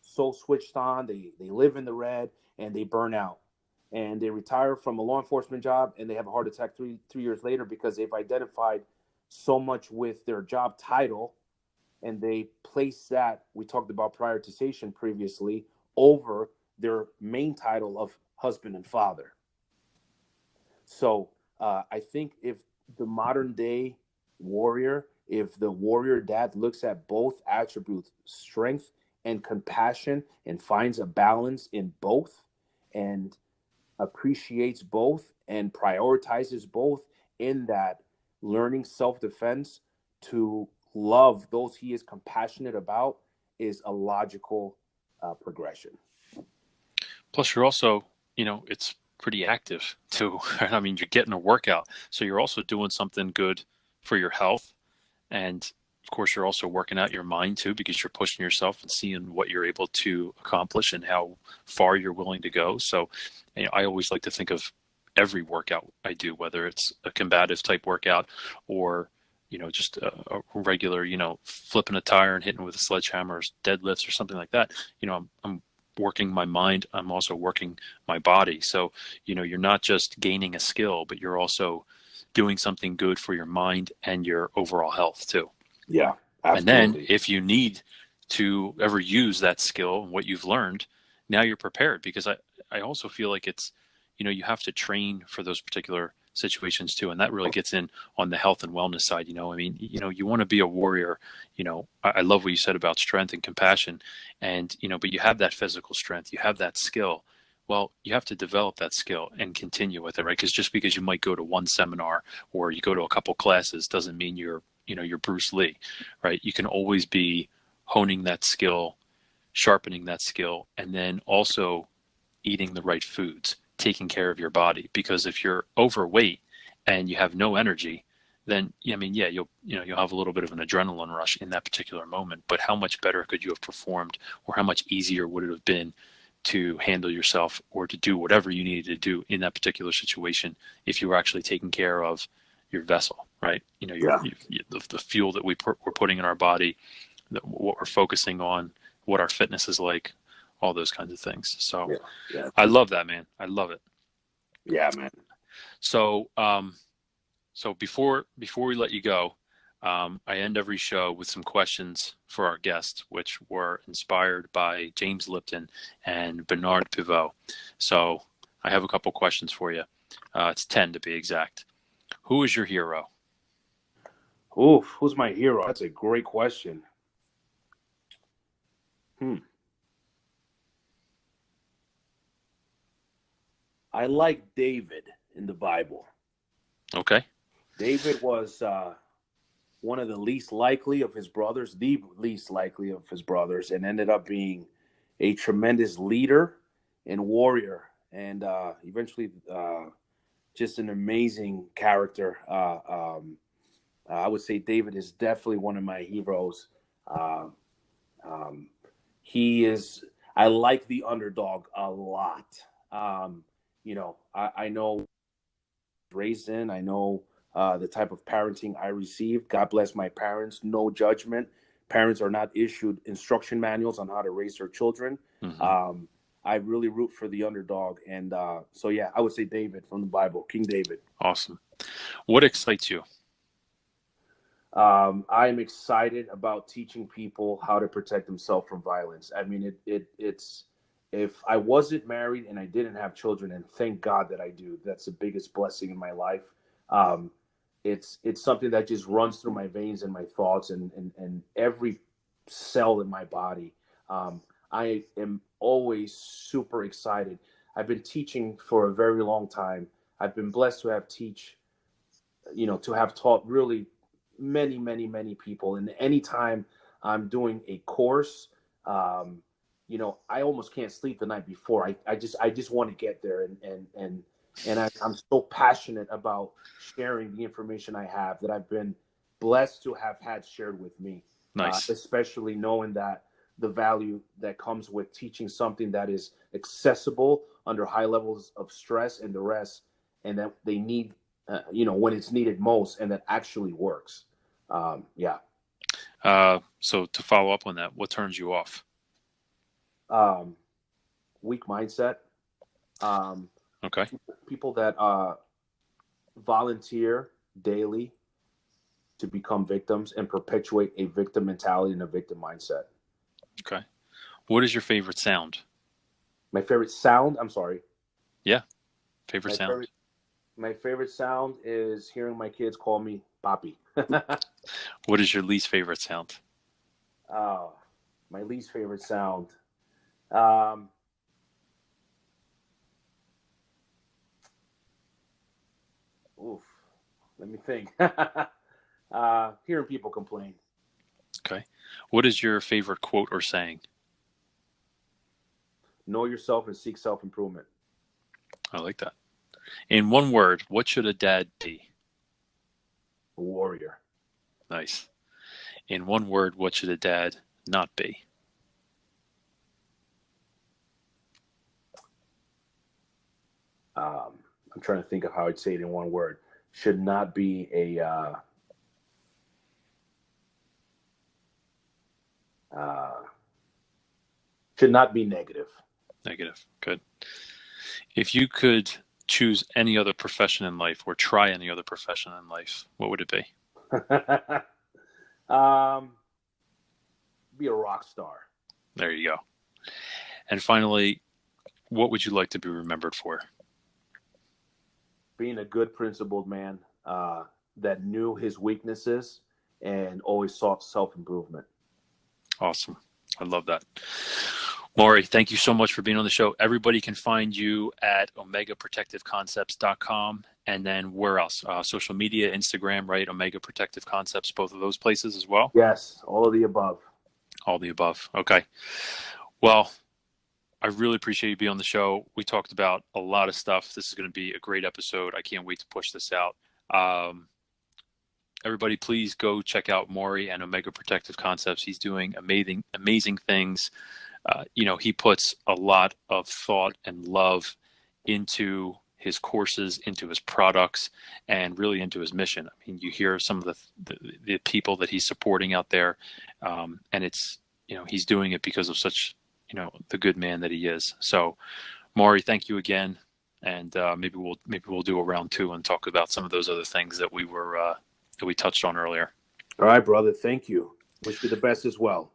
so switched on, they live in the red and they burn out. And they retire from a law enforcement job and they have a heart attack three years later because they've identified so much with their job title and they place that, we talked about prioritization previously, over their main title of husband and father. So I think if the modern day warrior, if the warrior dad looks at both attributes, strength and compassion, and finds a balance in both and appreciates both and prioritizes both in that learning self-defense to love those he is compassionate about, is a logical progression. Plus, you're also, it's pretty active too. I mean, you're getting a workout, so you're also doing something good for your health. And of course, you're also working out your mind too, because you're pushing yourself and seeing what you're able to accomplish and how far you're willing to go. So I always like to think of every workout I do, whether it's a combative type workout or, just a regular, flipping a tire and hitting with a sledgehammer or deadlifts or something like that. I'm working my mind. I'm also working my body. So, you're not just gaining a skill, but you're also doing something good for your mind and your overall health too. Yeah, absolutely. And then if you need to ever use that skill and what you've learned, now you're prepared, because I also feel like it's, you have to train for those particular situations too. And that really gets in on the health and wellness side. You want to be a warrior. I love what you said about strength and compassion, and, but you have that physical strength, you have that skill. Well, you have to develop that skill and continue with it, right? Because just because you might go to one seminar or you go to a couple classes doesn't mean you're Bruce Lee, right? You can always be honing that skill sharpening that skill, and then also eating the right foods, taking care of your body. Because if you're overweight and you have no energy, then I mean, yeah, you'll have a little bit of an adrenaline rush in that particular moment. But how much better could you have performed, or how much easier would it have been to handle yourself or to do whatever you needed to do in that particular situation if you were actually taking care of your vessel, right? The fuel that we're putting in our body, what we're focusing on, what our fitness is like, all those kinds of things. So I love that, man. I love it. Yeah, man. So, so before we let you go, I end every show with some questions for our guests, which were inspired by James Lipton and Bernard Pivot. So I have a couple questions for you. It's 10 to be exact. Who is your hero? Oof, who's my hero? That's a great question. I like David in the Bible. Okay. David was one of the least likely of his brothers, the least likely of his brothers, and ended up being a tremendous leader and warrior, and eventually just an amazing character. I would say David is definitely one of my heroes. He is. I like the underdog a lot. I know raised in. I know the type of parenting I received. God bless my parents. No judgment. Parents are not issued instruction manuals on how to raise their children. Mm-hmm. I really root for the underdog. And so, yeah, I would say David from the Bible, King David. Awesome. What excites you? I'm excited about teaching people how to protect themselves from violence. I mean, it's if I wasn't married and I didn't have children, and thank God that I do, that's the biggest blessing in my life. It's something that just runs through my veins and my thoughts and every cell in my body. I am always super excited. I've been teaching for a very long time. I've been blessed to have taught really many, many, many people. And anytime I'm doing a course, I almost can't sleep the night before. I just want to get there, and I'm so passionate about sharing the information I have that I've been blessed to have had shared with me. Nice. Especially knowing that the value that comes with teaching something that is accessible under high levels of stress and duress, and that they need, when it's needed most, and that actually works. So to follow up on that, what turns you off? Weak mindset. Okay. People that volunteer daily to become victims and perpetuate a victim mentality and a victim mindset. Okay. What is your favorite sound? My favorite sound? I'm sorry. Yeah. Favorite sound? My favorite sound is hearing my kids call me Papi. What is your least favorite sound? My least favorite sound. Let me think. Hearing people complain. Okay. What is your favorite quote or saying? Know yourself and seek self-improvement. I like that. In one word, what should a dad be? A warrior. Nice. In one word, what should a dad not be? I'm trying to think of how I'd say it in one word. Should not be should not be negative. Negative. Good. If you could choose any other profession in life or try any other profession in life, what would it be? Be a rock star. There you go. And finally, what would you like to be remembered for? Being a good, principled man that knew his weaknesses and always sought self-improvement. Awesome. I love that. Maury, thank you so much for being on the show. Everybody can find you at omegaprotectiveconcepts.com. And then where else? Social media, Instagram, right? Omega Protective Concepts, both of those places as well? Yes, all of the above. All the above. Okay. Well, I really appreciate you being on the show. We talked about a lot of stuff. This is going to be a great episode. I can't wait to push this out. Everybody, please go check out Maury and Omega Protective Concepts. He's doing amazing things. He puts a lot of thought and love into his courses, into his products, and really into his mission. I mean, you hear some of the people that he's supporting out there, and it's, he's doing it because of such, the good man that he is. So, Maury, thank you again, and maybe we'll do a round two and talk about some of those other things that we touched on earlier. All right, brother. Thank you. Wish you the best as well.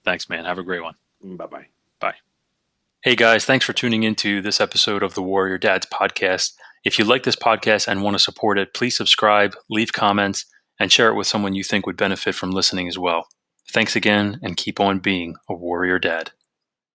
Thanks, man. Have a great one. Bye-bye. Bye. Hey guys, thanks for tuning into this episode of the Warrior Dads podcast. If you like this podcast and want to support it, please subscribe, leave comments, and share it with someone you think would benefit from listening as well. Thanks again, and keep on being a warrior dad.